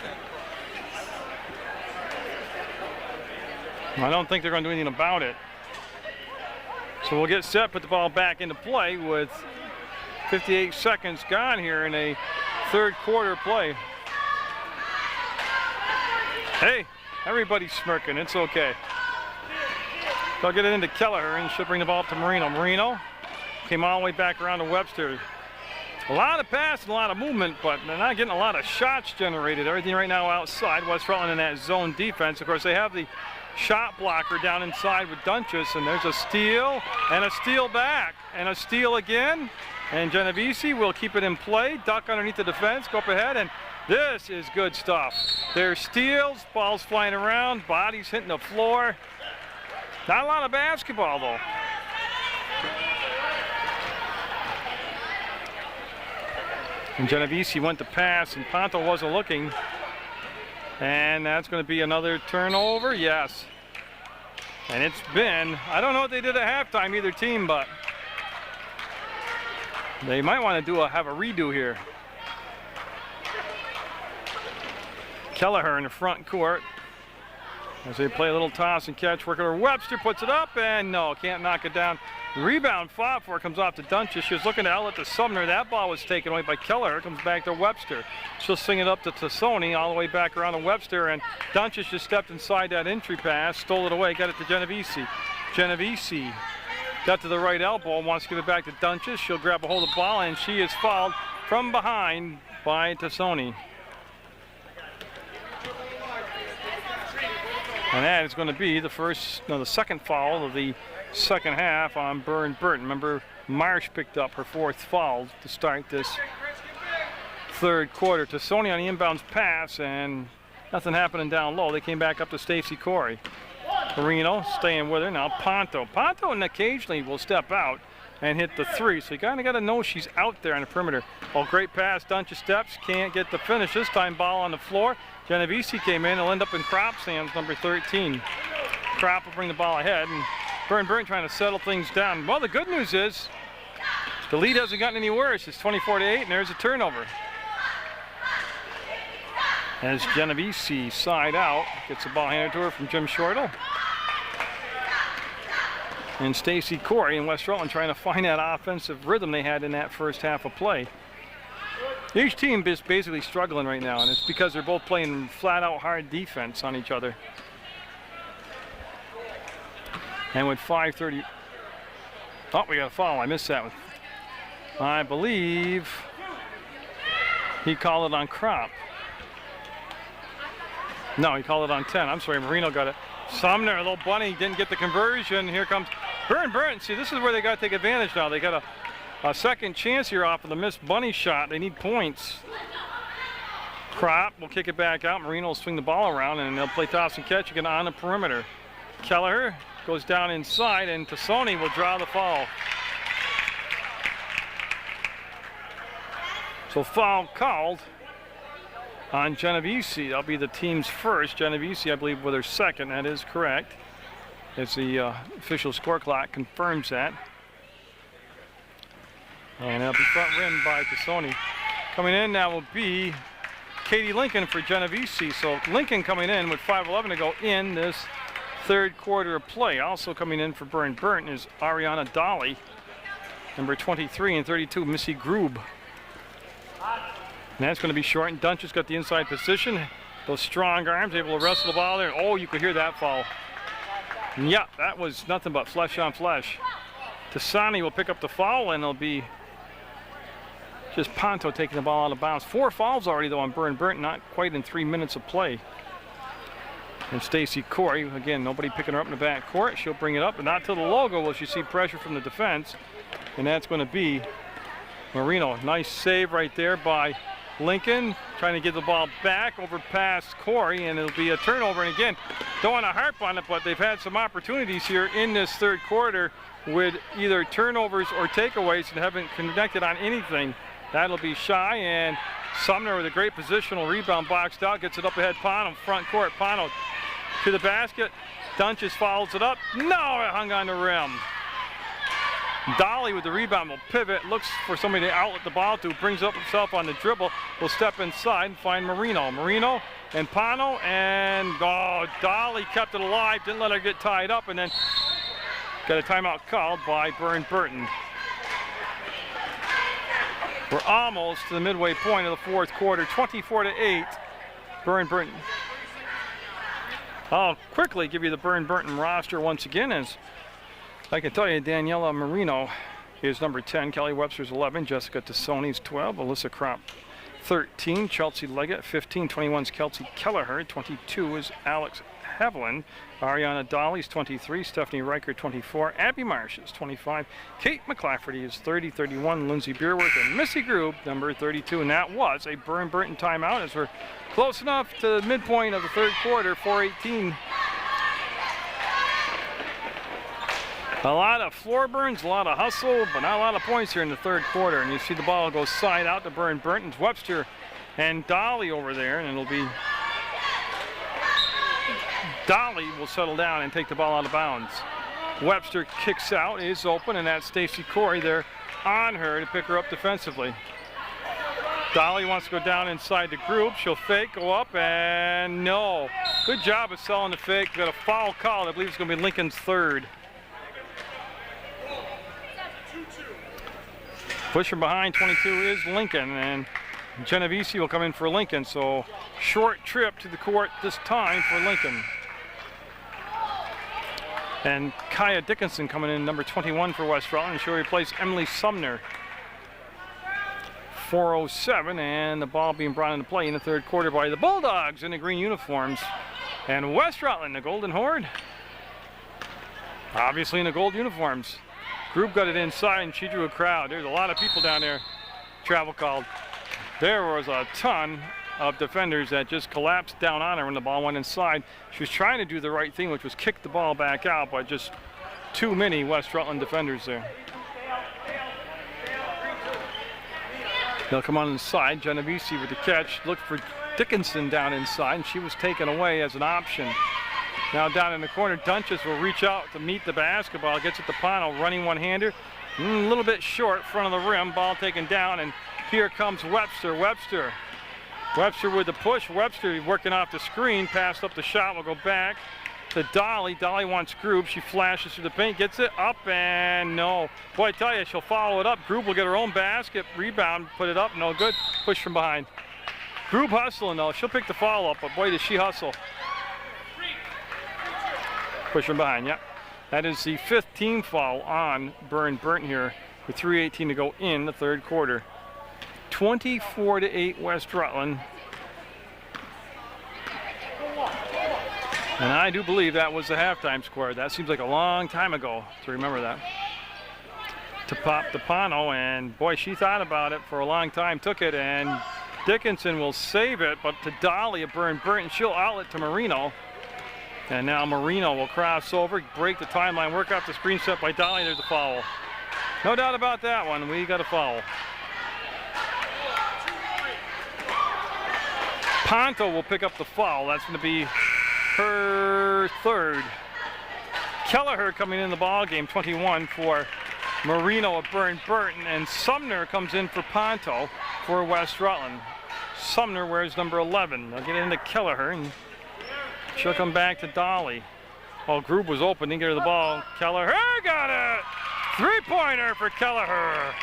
then. I don't think they're going to do anything about it. So we'll get set, put the ball back into play with 58 seconds gone here in a third quarter play. Hey, everybody's smirking. It's okay. They'll get it into Kelleher, and she'll bring the ball up to Marino. Marino came all the way back around to Webster. A lot of pass and a lot of movement, but they're not getting a lot of shots generated. Everything right now outside. West Rutland in that zone defense. Of course, they have the shot blocker down inside with Dunches, and there's a steal and a steal back and a steal again. And Genovese will keep it in play, duck underneath the defense, go up ahead, and this is good stuff. There's steals, balls flying around, bodies hitting the floor. Not a lot of basketball, though. And Genovese went to pass, and Ponto wasn't looking. And that's going to be another turnover, yes. And it's been, I don't know what they did at halftime, either team, but they might want to have a redo here. Kelleher in the front court as they play a little toss and catch. Working over Webster, puts it up, and no, can't knock it down. Rebound fought for it, comes off to Dunches. She was looking to outlet to Sumner. That ball was taken away by Kelleher. Comes back to Webster. She'll sing it up to Tassoni, all the way back around to Webster, and Dunches just stepped inside that entry pass, stole it away, got it to Genovese. Genovese got to the right elbow, wants to give it back to Dunches. She'll grab a hold of the ball, and she is fouled from behind by Tassoni. And that is going to be the second foul of the second half on Burr Burton. Remember, Marsh picked up her 4th foul to start this third quarter. Tassoni on the inbounds pass, and nothing happening down low. They came back up to Stacey Corey. Marino staying with her. Now Ponto. Ponto occasionally will step out and hit the 3, so you kind of got to know she's out there on the perimeter. Oh, great pass. Dunches steps, can't get the finish. This time ball on the floor. Genovese came in. It'll end up in Kropp's hands, number 13. Kropp will bring the ball ahead, and Burr Burton trying to settle things down. Well, the good news is the lead hasn't gotten any worse. It's 24-8, and there's a turnover. As Genovese side out, gets the ball handed to her from Jim Shortle. And Stacey Corey in West Rutland trying to find that offensive rhythm they had in that first half of play. Each team is basically struggling right now, and it's because they're both playing flat-out hard defense on each other. And with 5:30, oh, we got a foul. I missed that one. I believe he called it on Kropp. No, he called it on 10. I'm sorry, Marino got it. Sumner, a little bunny, didn't get the conversion. Here comes Burr Burton. See, this is where they got to take advantage now. They got a second chance here off of the missed bunny shot. They need points. Kropp will kick it back out. Marino will swing the ball around, and they'll play toss and catch again on the perimeter. Kelleher goes down inside, and Tassoni will draw the foul. So foul called on Genovese. That'll be the team's first. Genovese, I believe, with her second. That is correct, as the official score clock confirms that. And that'll be front rim by Tassoni. Coming in now will be Katie Lincoln for Genovese. So Lincoln coming in with 5:11 to go in this third quarter of play. Also coming in for Burr Burton is Ariana Dolly, number 23, and 32, Missy Grube. And that's going to be short, and Dunches got the inside position. Those strong arms, able to wrestle the ball there. Oh, you could hear that foul. And yeah, that was nothing but flesh on flesh. Tassoni will pick up the foul, and it'll be just Ponto taking the ball out of bounds. 4 fouls already, though, on Burr Burton, not quite in 3 minutes of play. And Stacey Corey, again, nobody picking her up in the back court. She'll bring it up, but not to the logo will she see pressure from the defense. And that's going to be Marino. Nice save right there by Lincoln, trying to get the ball back over past Corey, and it'll be a turnover. And again, don't want to harp on it, but they've had some opportunities here in this third quarter with either turnovers or takeaways and haven't connected on anything. That'll be Shy, and Sumner with a great positional rebound, boxed out, gets it up ahead. Pono, front court. Pono to the basket. Dunches follows it up. No, it hung on the rim. Dolly with the rebound will pivot, looks for somebody to outlet the ball to, brings up himself on the dribble, will step inside and find Marino. Marino and Pono, and oh, Dolly kept it alive, didn't let her get tied up, and then got a timeout called by Burr Burton. We're almost to the midway point of the fourth quarter, 24-8, Burr Burton. I'll quickly give you the Burr Burton roster once again, as I can tell you, Daniela Marino is number 10, Kelly Webster's 11, Jessica Tassoni's 12, Alyssa Kropp 13, Chelsea Leggett 15, 21 is Kelsey Kelleher, 22 is Alex Haviland, Ariana Dolly's 23, Stephanie Riker 24, Abby Marsh is 25, Kate McClafferty is 30, 31, Lindsay Beerworth, and Missy Grube, number 32, and that was a Burr Burton timeout as we're close enough to the midpoint of the third quarter, 4:18. A lot of floor burns, a lot of hustle, but not a lot of points here in the third quarter. And you see the ball go side out to Burr Burton's Webster and Dolly over there, and it'll be Dolly will settle down and take the ball out of bounds. Webster kicks out, is open, and that's Stacey Corey there on her to pick her up defensively. Dolly wants to go down inside the group. She'll fake, go up, and no. Good job of selling the fake. Got a foul call. I believe it's going to be Lincoln's third. Push from behind, 22 is Lincoln, and Genovese will come in for Lincoln. So short trip to the court this time for Lincoln. And Kaya Dickinson coming in, number 21 for West Rutland. She'll replace Emily Sumner. 4:07, and the ball being brought into play in the third quarter by the Bulldogs in the green uniforms. And West Rutland, the Golden Horde, obviously in the gold uniforms. Group got it inside, and she drew a crowd. There's a lot of people down there. Travel called. There was a ton of defenders that just collapsed down on her when the ball went inside. She was trying to do the right thing, which was kick the ball back out, but just too many West Rutland defenders there. They'll come on inside. Genovese with the catch. Looked for Dickinson down inside, and she was taken away as an option. Now down in the corner, Dunches will reach out to meet the basketball. Gets it to Pano, running one-hander. A little bit short, front of the rim. Ball taken down, and here comes Webster. Webster with the push. Webster working off the screen. Passed up the shot. Will go back to Dolly. Dolly wants Groob. She flashes through the paint, gets it up, and no. Boy, I tell you, she'll follow it up. Groob will get her own basket, rebound, put it up, no good. Push from behind. Groob hustling though. She'll pick the foul up, but boy, does she hustle. Push from behind, yep. That is the 5th team foul on Burr Burton here with 3:18 to go in the third quarter. 24-8 West Rutland. And I do believe that was the halftime score. That seems like a long time ago to remember that. To pop to Pano, and boy, she thought about it for a long time, took it, and Dickinson will save it, but to Dolly of Burr Burton, she'll outlet to Marino. And now Marino will cross over, break the timeline, work off the screen set by Dolly. There's a foul. No doubt about that one. We got a foul. Ponto will pick up the foul. That's going to be her third. Kelleher coming in the ball game, 21 for Marino of Burr Burton, and Sumner comes in for Ponto for West Rutland. Sumner wears number 11. They'll get into Kelleher, and she'll come back to Dolly. Oh, Groob was open, didn't get her the ball. Kelleher got it! Three-pointer for Kelleher.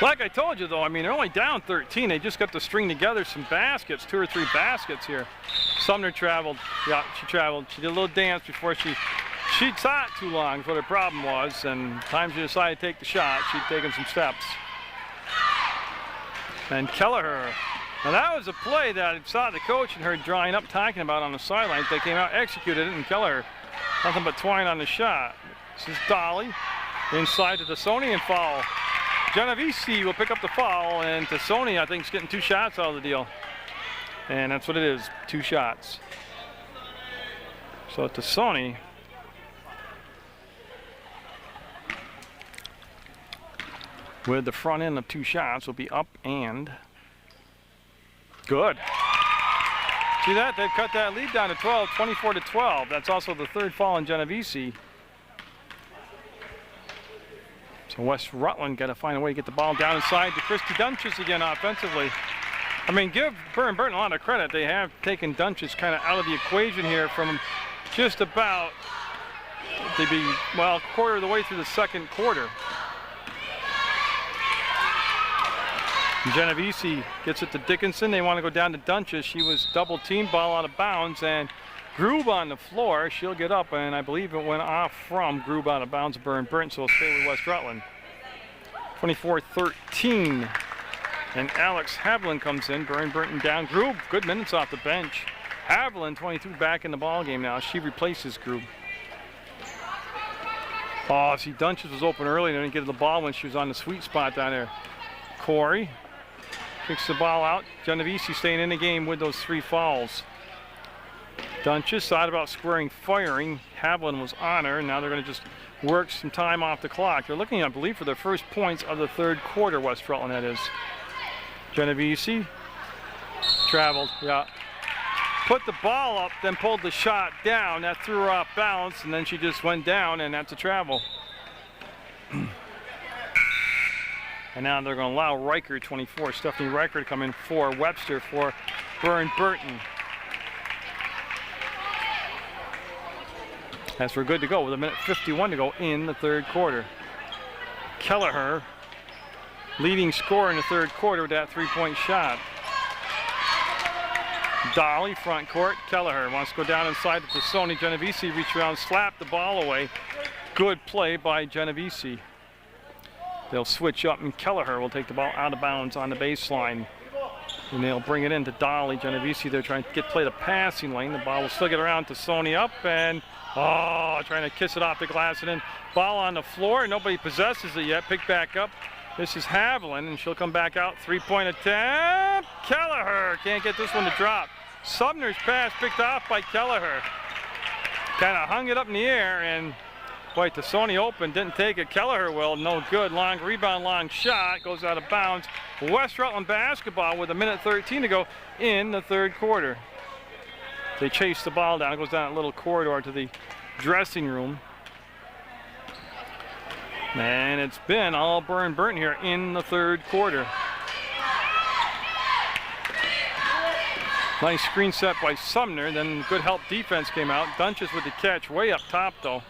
Like I told you though, I mean, they're only down 13. They just got to string together some baskets, 2 or 3 baskets here. Sumner traveled. Yeah, she traveled. She did a little dance before she saw it too long, is what her problem was, and time she decided to take the shot, she'd taken some steps. And Kelleher. Now that was a play that I saw the coach and her drawing up, talking about on the sidelines. They came out, executed it, and Kelleher, nothing but twine on the shot. This is Dolly. Inside to Tassoni and foul. Genovese will pick up the foul, and Tassoni, I think, is getting 2 shots out of the deal. And that's what it is, 2 shots. So Tassoni with the front end of 2 shots will be up and good. See that? They've cut that lead down to 12, 24-12. That's also the 3rd foul on Genovese. So West Rutland got to find a way to get the ball down inside to Christy Dunches again offensively. I mean, give Burr Burton a lot of credit. They have taken Dunches kind of out of the equation here from just about to be, well, quarter of the way through the second quarter. Genovese gets it to Dickinson. They want to go down to Dunches. She was double teamed, ball out of bounds, and Groob on the floor. She'll get up, and I believe it went off from Groob out of bounds of Burr Burton, so it'll stay with West Rutland. 24-13. And Alex Haviland comes in. Burr Burton down. Groob, good minutes off the bench. Haviland, 22, back in the ball game now. She replaces Groob. Oh, see, Dunches was open early and didn't get the ball when she was on the sweet spot down there. Corey kicks the ball out. Genovese staying in the game with those 3 fouls. Dunches thought about squaring firing. Haviland was on her, and now they're going to just work some time off the clock. They're looking, I believe, for their first points of the 3rd quarter, West Rutland, that is. Genovese traveled, yeah. Put the ball up, then pulled the shot down. That threw her off balance, and then she just went down, and that's a travel. And now they're going to allow Riker, 24, Stephanie Riker, to come in for Webster for Burr Burton. As we're good to go with 1:51 to go in the third quarter. Kelleher, leading scorer in the third quarter with that three-point shot. Dolly, front court. Kelleher wants to go down inside to Sony. Genovese reach around, slap the ball away. Good play by Genovese. They'll switch up, and Kelleher will take the ball out of bounds on the baseline. And they'll bring it into Dolly. Genovese, they're trying to play the passing lane. The ball will still get around to Sony up, and trying to kiss it off the glass. And then ball on the floor. Nobody possesses it yet. Picked back up. This is Haviland, and she'll come back out. Three-point attempt. Kelleher can't get this one to drop. Sumner's pass picked off by Kelleher. Kind of hung it up in the air, and boy, Tassoni open, didn't take it. Kelleher will, no good. Long rebound, long shot, goes out of bounds. West Rutland basketball with 1:13 to go in the third quarter. They chase the ball down. It goes down a little corridor to the dressing room. And it's been all Burr Burton here in the third quarter. Nice screen set by Sumner. Then good help defense came out. Dunches with the catch way up top though.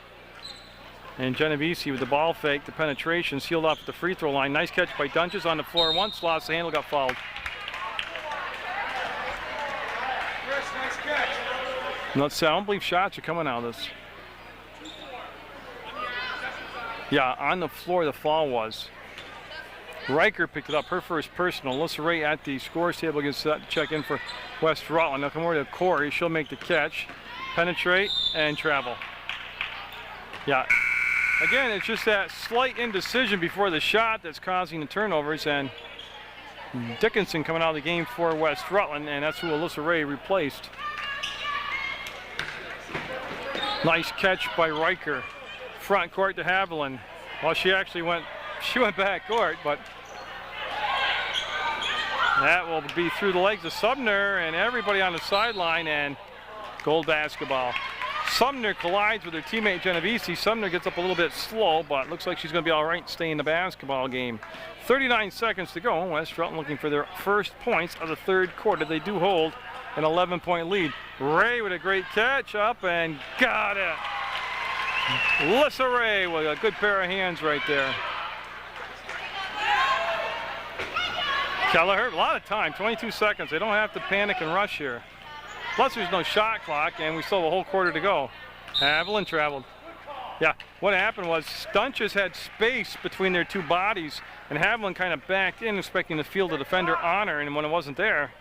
And Genovese with the ball fake, the penetration, sealed off at the free throw line. Nice catch by Dunches on the floor once, lost the handle, got fouled. Chris, nice catch. Let's see, I don't believe shots are coming out of this. Yeah, on the floor the foul was. Riker picked it up, her first personal. Alyssa Ray at the scores table gets set to check in for West Rutland. They'll come over to Corey, she'll make the catch, penetrate, and travel. Yeah, again, it's just that slight indecision before the shot that's causing the turnovers, and Dickinson coming out of the game for West Rutland, and that's who Alyssa Ray replaced. Nice catch by Riker. Front court to Haviland. Well, she went back court, but that will be through the legs of Sumner and everybody on the sideline, and gold basketball. Sumner collides with her teammate Genovese. Sumner gets up a little bit slow, but looks like she's going to be all right staying in the basketball game. 39 seconds to go. West Rutland looking for their first points of the third quarter. They do hold an 11-point lead. Ray with a great catch up and got it. Alyssa Ray with a good pair of hands right there. Kelleher, a lot of time, 22 seconds. They don't have to panic and rush here. Plus there's no shot clock, and we still have a whole quarter to go. Haviland traveled. Yeah, what happened was Dunches had space between their two bodies, and Haviland kind of backed in, expecting to field the defender on her, and when it wasn't there,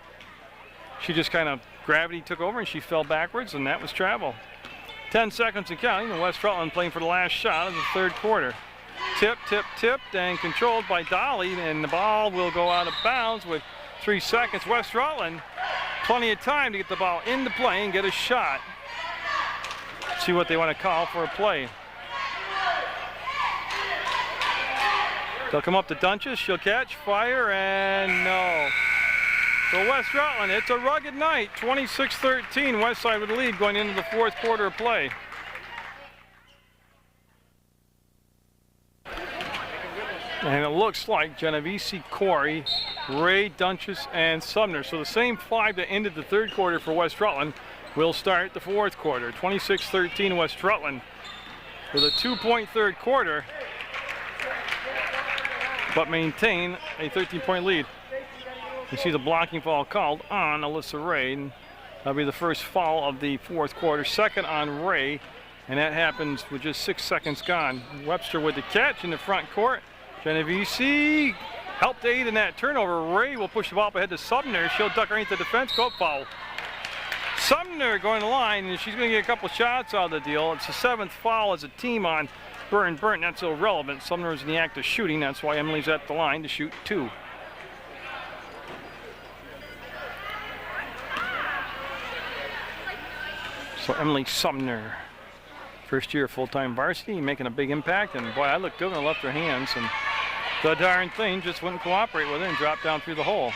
she just kind of, gravity took over, and she fell backwards, and that was travel. 10 seconds and counting, and West Rutland playing for the last shot of the third quarter. Tipped, and controlled by Dolly, and the ball will go out of bounds with 3 seconds. West Rutland, plenty of time to get the ball into play and get a shot. See what they want to call for a play. They'll come up to Dunches, she'll catch, fire, and no. So West Rutland, it's a rugged night, 26-13, West Side with the lead going into the fourth quarter of play. And it looks like Genovese, Corey, Ray, Dunches, and Sumner. So the same five that ended the third quarter for West Rutland will start the fourth quarter. 26-13 West Rutland with a 2-point third quarter, but maintain a 13-point lead. You see the blocking foul called on Alyssa Ray, and that'll be the first foul of the fourth quarter. Second on Ray, and that happens with just 6 seconds gone. Webster with the catch in the front court. Genovese helped aid in that turnover. Ray will push the ball up ahead to Sumner. She'll duck right into the defense. Go foul. Sumner going to the line, and she's going to get a couple shots out of the deal. It's the 7th foul as a team on Burr Burton. That's irrelevant. Sumner is in the act of shooting. That's why Emily's at the line to shoot 2. So Emily Sumner, first year full-time varsity, making a big impact, and boy, I looked good when I left her hands, and the darn thing just wouldn't cooperate with her and dropped down through the hole.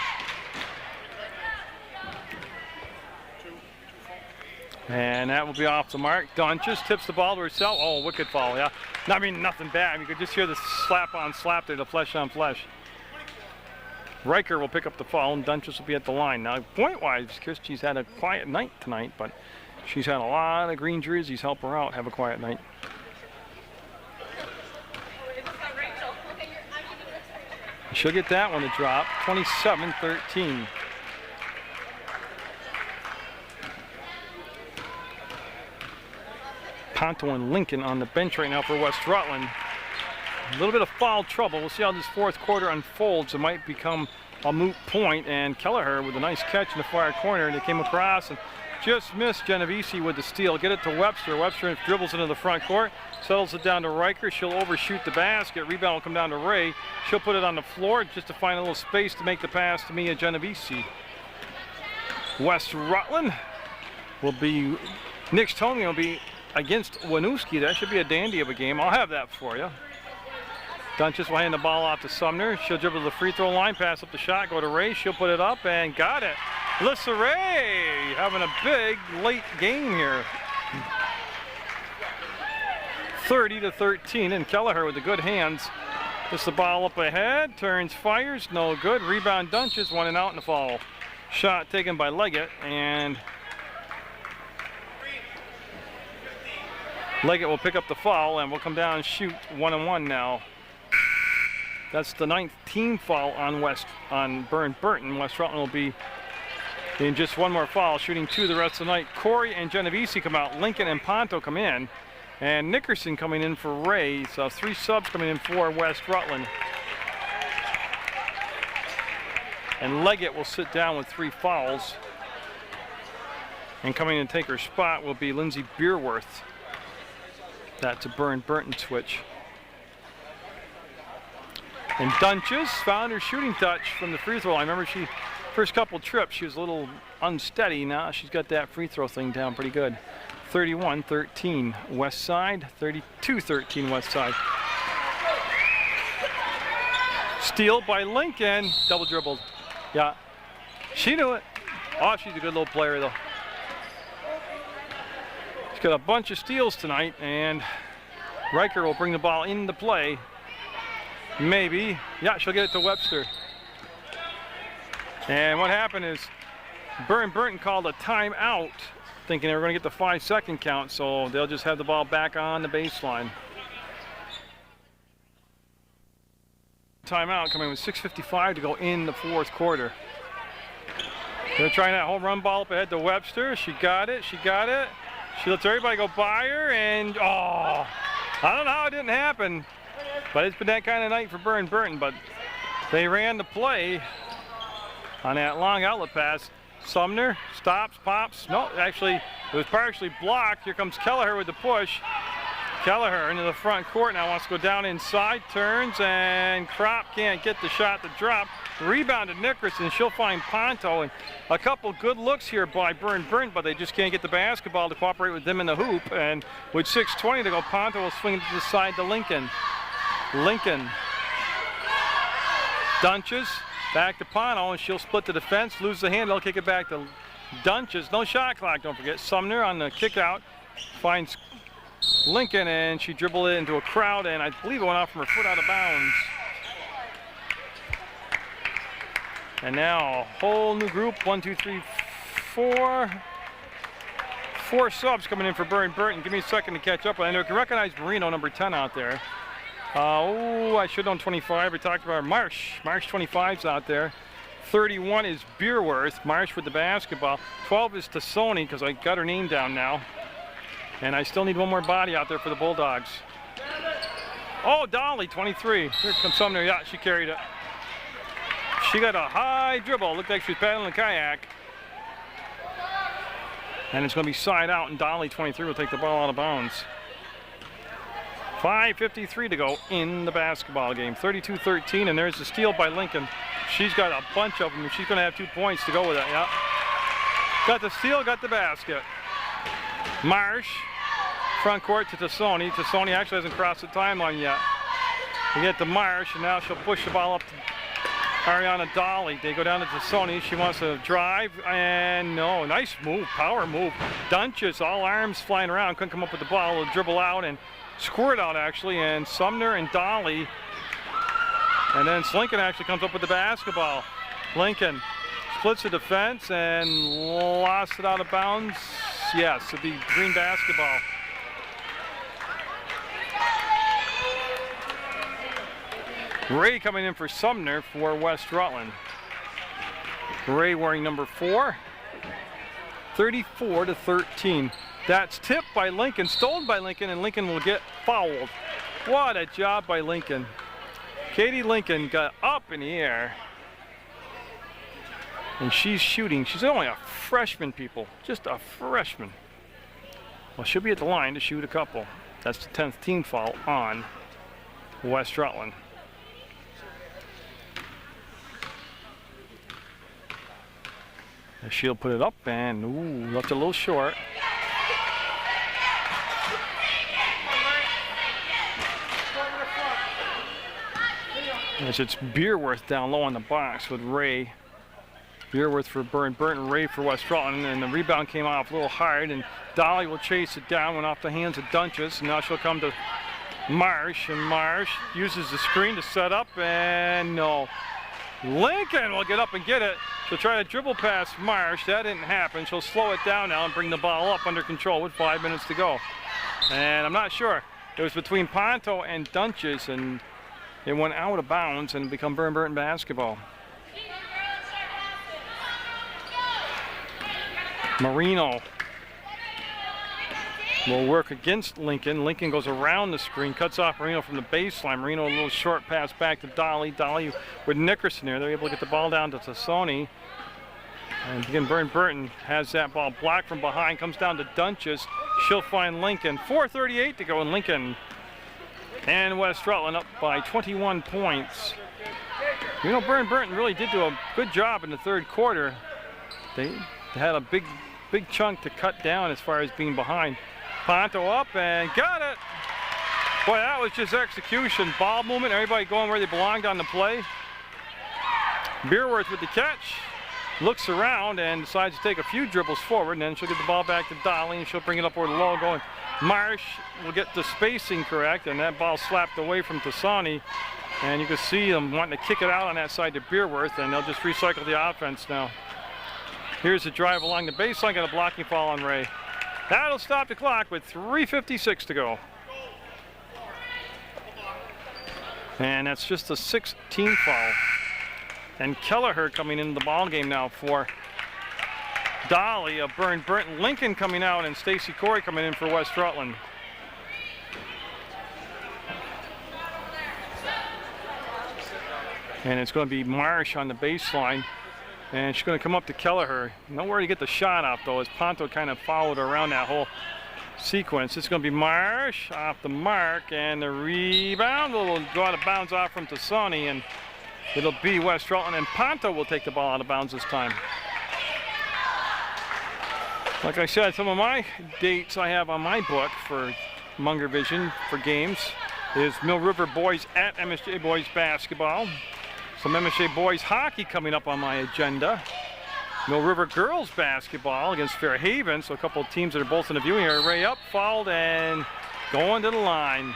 And that will be off the mark. Dunches tips the ball to herself. Oh, wicked foul, yeah. I mean, nothing bad. You could just hear the slap on slap there, the flesh on flesh. Riker will pick up the foul, and Dunches will be at the line. Now, point-wise, Christie's had a quiet night tonight, but she's had a lot of green jerseys help her out have a quiet night. She'll get that one to drop, 27-13. Ponto and Lincoln on the bench right now for West Rutland. A little bit of foul trouble. We'll see how this fourth quarter unfolds. It might become a moot point, and Kelleher with a nice catch in the far corner. They came across and just missed Genovese with the steal. Get it to Webster. Webster dribbles into the front court, settles it down to Riker. She'll overshoot the basket. Rebound will come down to Ray. She'll put it on the floor just to find a little space to make the pass to Mia Genovese. West Rutland will be, Nick's Tony will be against Winooski. That should be a dandy of a game. I'll have that for you. Dunches will hand the ball off to Sumner. She'll dribble to the free throw line, pass up the shot, go to Ray. She'll put it up and got it. Alyssa Ray having a big late game here. 30-13, and Kelleher with the good hands. Puts the ball up ahead, turns, fires, no good. Rebound Dunches, 1 and out in the foul. Shot taken by Leggett, and Leggett will pick up the foul, and we'll come down and shoot 1-and-1 now. That's the 9th team foul on Burr Burton. West Rutland will be in just one more foul, shooting 2 the rest of the night. Corey and Genovese come out. Lincoln and Ponto come in. And Nickerson coming in for Ray. So 3 subs coming in for West Rutland. And Leggett will sit down with 3 fouls. And coming in to take her spot will be Lindsay Beerworth. That's a Burr Burton switch. And Dunches found her shooting touch from the free throw line. Remember, first couple trips, she was a little unsteady. Now she's got that free throw thing down pretty good. 31-13 West Side, 32-13 West Side. Steal by Lincoln, double dribbled. Yeah, she knew it. Oh, she's a good little player though. She's got a bunch of steals tonight, and Riker will bring the ball into play. Maybe. Yeah, she'll get it to Webster. And what happened is Burr Burton called a timeout, thinking they were going to get the 5-second count, so they'll just have the ball back on the baseline. Timeout coming with 6:55 to go in the fourth quarter. They're trying that home run ball up ahead to Webster. She got it. She got it. She lets everybody go by her, and oh, I don't know how it didn't happen. But it's been that kind of night for Burr Burton, but they ran the play on that long outlet pass. Sumner stops, pops. No, actually, it was partially blocked. Here comes Kelleher with the push. Kelleher into the front court now, wants to go down inside, turns, and Kropp can't get the shot to drop. Rebounded Nickerson. She'll find Ponto, and a couple good looks here by Burr Burton, but they just can't get the basketball to cooperate with them in the hoop. And with 6:20 to go, Ponto will swing it to the side to Lincoln. Lincoln. Dunches back to Ponto, and she'll split the defense, lose the handle, kick it back to Dunches. No shot clock, don't forget. Sumner on the kick out finds Lincoln, and she dribbled it into a crowd, and I believe it went off from her foot out of bounds. And now a whole new group, 1, 2, 3, 4. 4 subs coming in for Burr Burton. Give me a second to catch up. I know you can recognize Marino, number 10 out there. I should have known 25. We talked about Marsh. Marsh 25's out there. 31 is Beerworth. Marsh with the basketball. 12 is Tassoni, because I got her name down now. And I still need one more body out there for the Bulldogs. Oh, Dolly, 23. Here comes Sumner. Yeah, she carried it. She got a high dribble. Looked like she was paddling a kayak. And it's going to be side out, and Dolly, 23, will take the ball out of bounds. 5:53 to go in the basketball game. 32-13, and there's a steal by Lincoln. She's got a bunch of them, and she's going to have 2 points to go with it. Yeah. Got the steal, got the basket. Marsh, front court to Tassoni. Tassoni actually hasn't crossed the timeline yet. We get to Marsh, and now she'll push the ball up to Ariana Dolly. They go down to Tassoni. She wants to drive, and no, nice move, power move. Dunches, all arms flying around, couldn't come up with the ball. Will dribble out and squirt out actually, and Sumner and Dolly And then Lincoln actually comes up with the basketball. Lincoln splits the defense and lost it out of bounds. Yes, it'd be green basketball. Ray coming in for Sumner for West Rutland. Ray wearing number 4. 34-13. That's tipped by Lincoln, stolen by Lincoln, and Lincoln will get fouled. What a job by Lincoln. Katie Lincoln got up in the air. And she's shooting. She's only a freshman, people. Just a freshman. Well, she'll be at the line to shoot a couple. That's the 10th team foul on West Rutland. She'll put it up and, ooh, left it a little short. As it's Beerworth down low on the box with Ray. Beerworth for Burr Burton, Ray for West Rutland, and the rebound came off a little hard, and Dolly will chase it down, went off the hands of Dunches, and now she'll come to Marsh, and Marsh uses the screen to set up, and no. Lincoln will get up and get it. She'll try to dribble past Marsh. That didn't happen. She'll slow it down now and bring the ball up under control with 5 minutes to go. And I'm not sure. It was between Ponto and Dunches, and it went out of bounds and become Burr Burton basketball. Marino will work against Lincoln. Lincoln goes around the screen, cuts off Marino from the baseline. Marino a little short pass back to Dolly. Dolly with Nickerson there. They're able to get the ball down to Tassoni. And again, Burr Burton has that ball blocked from behind, comes down to Dunches. She'll find Lincoln. 4:38 to go in Lincoln. And West Rutland up by 21 points. You know, Burr Burton really did do a good job in the third quarter. They had a big chunk to cut down as far as being behind. Ponto up and got it. Boy, that was just execution. Ball movement, everybody going where they belonged on the play. Beerworth with the catch. Looks around and decides to take a few dribbles forward, and then she'll get the ball back to Dolly, and she'll bring it up over the low going. Marsh will get the spacing correct, and that ball slapped away from Tassani. And you can see them wanting to kick it out on that side to Beerworth, and they'll just recycle the offense now. Here's the drive along the baseline, got a blocking foul on Ray. That'll stop the clock with 3:56 to go. And that's just a 6th-team foul. And Kelleher coming into the ball game now for Dolly of Burr Burton. Lincoln coming out, and Stacy Corey coming in for West Rutland. And it's going to be Marsh on the baseline. And she's going to come up to Kelleher. Nowhere to get the shot off, though, as Ponto kind of followed around that whole sequence. It's going to be Marsh off the mark, and the rebound will go out of bounds off from Tassani, and it'll be West Rutland, and Ponto will take the ball out of bounds this time. Like I said, some of my dates I have on my book for Munger Vision for games is Mill River Boys at MSJ Boys basketball. Some MSJ Boys hockey coming up on my agenda. Mill River Girls basketball against Fairhaven. So a couple of teams that are both in the viewing area. Ray up, fouled, and going to the line.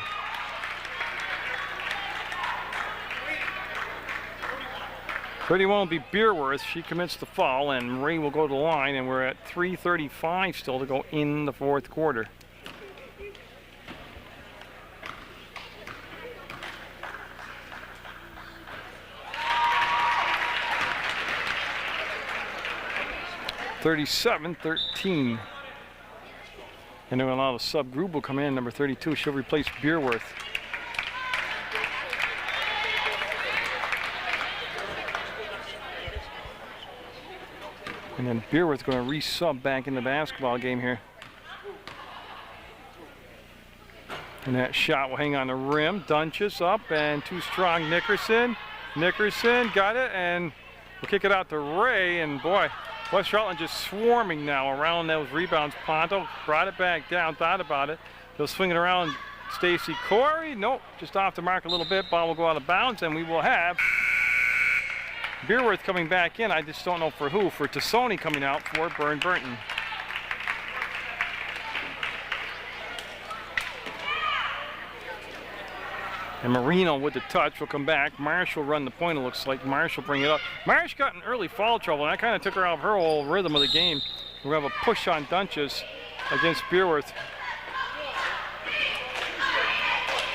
'31 will be Beerworth. She commits the foul, and Ray will go to the line, and we're at 3:35 still to go in the fourth quarter. (37-13). And they're going to allow the sub group will come in. Number 32, she'll replace Beerworth. And then Beerworth going to re-sub back in the basketball game here. And that shot will hang on the rim. Dunches up and too strong. Nickerson got it, and we'll kick it out to Ray. And boy, West Rutland just swarming now around those rebounds. Ponto brought it back down, thought about it. They'll swing it around Stacy Corey. Nope, just off the mark a little bit. Ball will go out of bounds, and we will have Beerworth coming back in. I just don't know for who. For Tassoni coming out for Burr Burton. And Marino with the touch will come back. Marsh will run the point, it looks like. Marsh will bring it up. Marsh got in early foul trouble, and that kind of took her out of her whole rhythm of the game. We have a push on Dunches against Beerworth.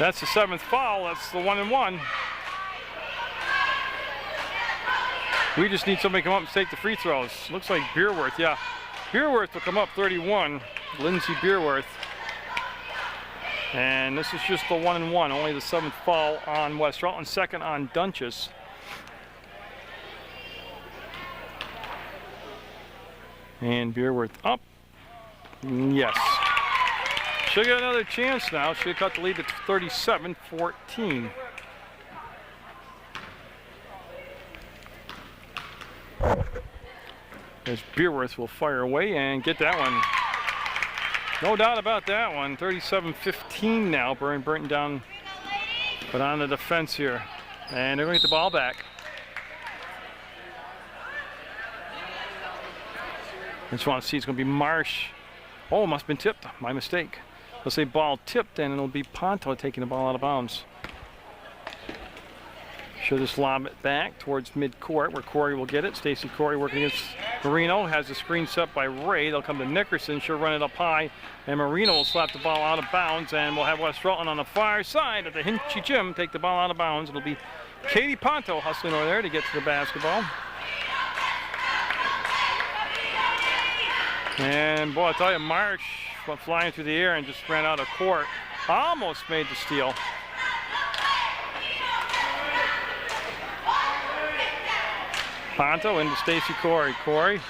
That's the 7th foul. That's the 1-and-1. We just need somebody to come up and take the free throws. Looks like Beerworth, yeah. Beerworth will come up 31. Lindsay Beerworth. And this is just the 1-and-1, only the 7th foul on West Rutland, 2nd on Dunches. And Beerworth up. Yes. She'll get another chance now. She'll cut the lead to 37-14. As Beerworth will fire away and get that one. No doubt about that one. 37-15 now. Burr Burton down, but on the defense here. And they're going to get the ball back. I just want to see, it's going to be Marsh. Oh, it must have been tipped. My mistake. Let's say ball tipped, and it'll be Ponto taking the ball out of bounds. She'll just lob it back towards midcourt where Corey will get it. Stacy Corey working against Marino. Has the screen set by Ray. They'll come to Nickerson. She'll run it up high. And Marino will slap the ball out of bounds. And we'll have West Rutland on the far side of the Hinchy Gym take the ball out of bounds. It'll be Katie Ponto hustling over there to get to the basketball. And boy, I tell you, Marsh went flying through the air and just ran out of court. Almost made the steal. Ponto into Stacy Corey. Corey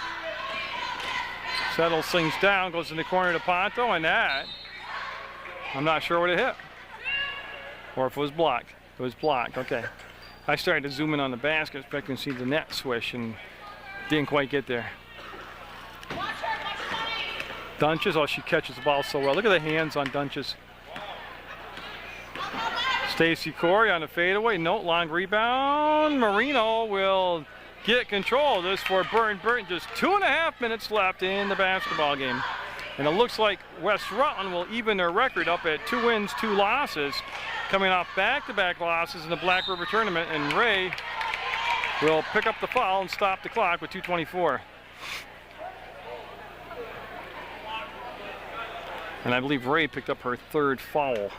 settles things down, goes in the corner to Ponto, and that, I'm not sure what it hit. Or if it was blocked. It was blocked, okay. I started to zoom in on the basket, expecting to see the net swish, and didn't quite get there. Dunches, oh, she catches the ball so well. Look at the hands on Dunches. Stacy Corey on the fadeaway. No, long rebound. Marino will get control of this for Burr Burton. Just 2.5 minutes left in the basketball game. And it looks like West Rutland will even their record up at 2 wins, 2 losses, coming off back-to-back losses in the Black River tournament. And Ray will pick up the foul and stop the clock with 2:24. And I believe Ray picked up her 3rd foul.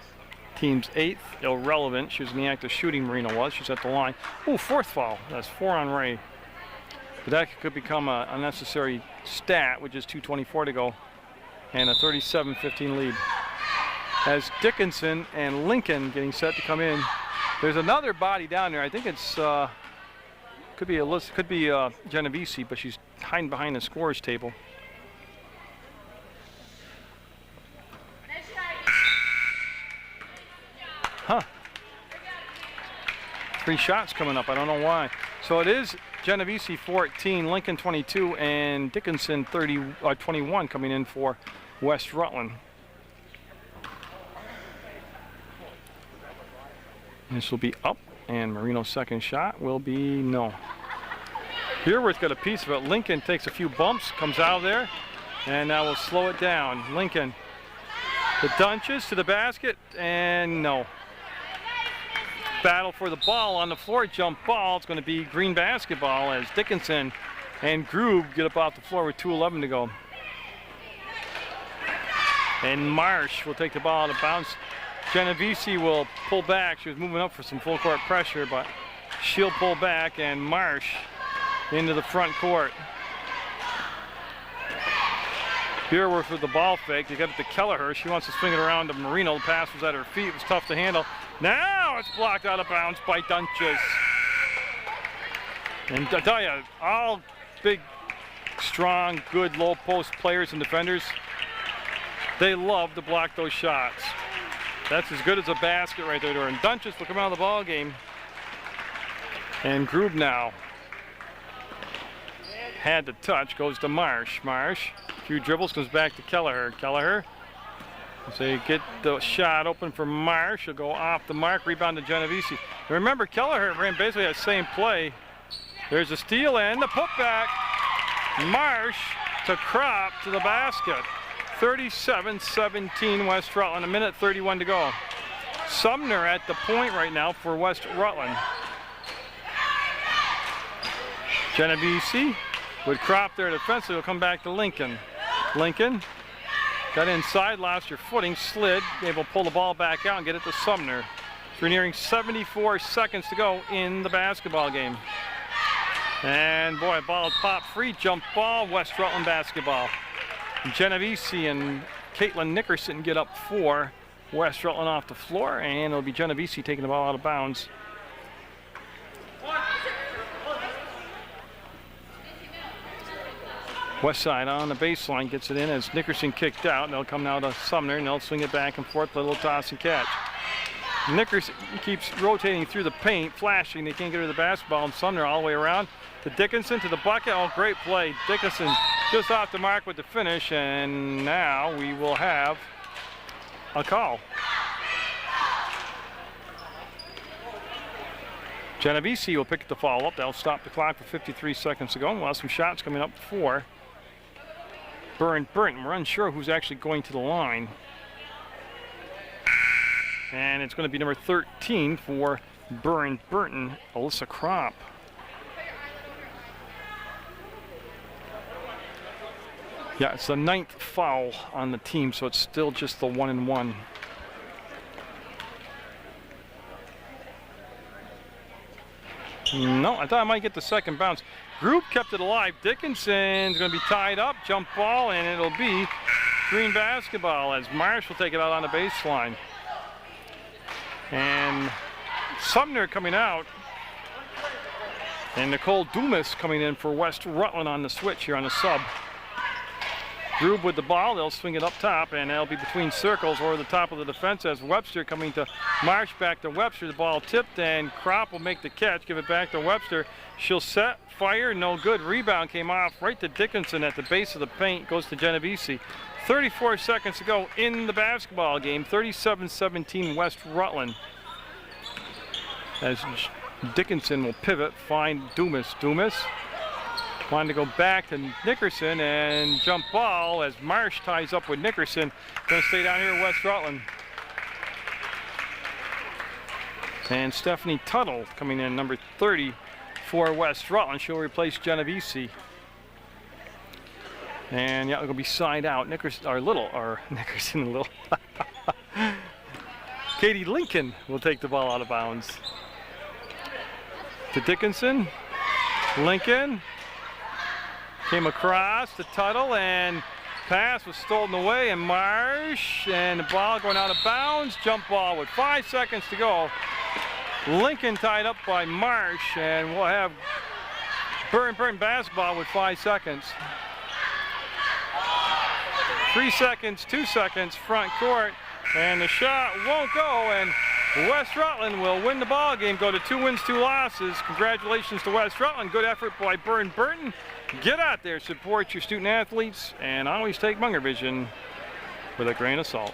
Team's 8th, irrelevant. She was in the act of shooting, Marino was. She's at the line. Oh, 4th foul. That's 4 on Ray. But that could become an unnecessary stat with just 2:24 to go. And a 37-15 lead. As Dickinson and Lincoln getting set to come in. There's another body down there. I think it's, could be Genovese, but she's hiding behind the scorer's table. Huh. 3 shots coming up. I don't know why. So it is Genovese 14, Lincoln 22, and Dickinson 21 coming in for West Rutland. This will be up, and Marino's 2nd shot will be no. Beerworth got a piece of it. Lincoln takes a few bumps, comes out of there, and now we'll slow it down. Lincoln, the Dunches to the basket, and no. Battle for the ball on the floor, jump ball. It's going to be green basketball as Dickinson and Grube get up off the floor with 2:11 to go. And Marsh will take the ball out of bounds. Genovese will pull back. She was moving up for some full court pressure, but she'll pull back, and Marsh into the front court. Beerworth with the ball fake. They got it to Kelleher. She wants to swing it around to Marino. The pass was at her feet. It was tough to handle. Now it's blocked out of bounds by Dunches. And I tell you, all big, strong, good low post players and defenders, they love to block those shots. That's as good as a basket right there. And Dunches will come out of the ball game. And Grube now had the touch, goes to Marsh. Marsh, a few dribbles, comes back to Kelleher. Kelleher, so you get the shot open for Marsh. She'll go off the mark, rebound to Genovese. And remember, Kelleher ran basically that same play. There's a steal and the putback. Marsh to Crop to the basket. 37-17 West Rutland, 1:31 to go. Sumner at the point right now for West Rutland. Genovese would crop their defense. It'll come back to Lincoln. Lincoln got inside, lost her footing, slid, able to pull the ball back out and get it to Sumner. We're nearing 74 seconds to go in the basketball game. And boy, ball popped free, jump ball, West Rutland basketball. Genovese and Caitlin Nickerson get up 4. West Rutland off the floor, and it'll be Genovese taking the ball out of bounds. West side on the baseline gets it in as Nickerson kicked out. And they'll come now to Sumner, and they'll swing it back and forth, play a little toss and catch. Nickerson keeps rotating through the paint, flashing. They can't get to the basketball, and Sumner all the way around to Dickinson to the bucket. Oh, great play. Dickinson just off the mark with the finish, and now we will have a call. Genovese will pick the foul up. They'll stop the clock for 53 seconds to go. We'll have some shots coming up for Burr Burton. We're unsure who's actually going to the line. And it's going to be number 13 for Burr Burton, Alyssa Kropp. Yeah, it's the 9th foul on the team, so it's still just the 1-and-1. No, I thought I might get the second bounce. Group kept it alive. Dickinson's going to be tied up, jump ball, and it'll be green basketball as Marsh will take it out on the baseline. And Sumner coming out, and Nicole Dumas coming in for West Rutland on the switch here on the sub. Grube with the ball, they'll swing it up top, and they'll be between circles or the top of the defense as Webster coming to Marsh, back to Webster. The ball tipped, and Kropp will make the catch, give it back to Webster. She'll set, fire, no good. Rebound came off right to Dickinson at the base of the paint, goes to Genovese. 34 seconds to go in the basketball game, 37-17 West Rutland. As Dickinson will pivot, find Dumas. Dumas wanted to go back to Nickerson and jump ball as Marsh ties up with Nickerson. Gonna stay down here at West Rutland. And Stephanie Tuttle coming in, number 30 for West Rutland. She'll replace Genovese. And yeah, it'll be side out. Nickerson, Katie Lincoln will take the ball out of bounds. To Dickinson. Lincoln came across to Tuttle, and pass was stolen away, and Marsh, and the ball going out of bounds. Jump ball with 5 seconds to go. Lincoln tied up by Marsh, and we'll have Burr Burton basketball with 5 seconds. 3 seconds, 2 seconds, front court, and the shot won't go, and West Rutland will win the ball game, go to 2 wins, 2 losses. Congratulations to West Rutland. Good effort by Burr Burton. Get out there, support your student athletes, and always take Munger Vision with a grain of salt.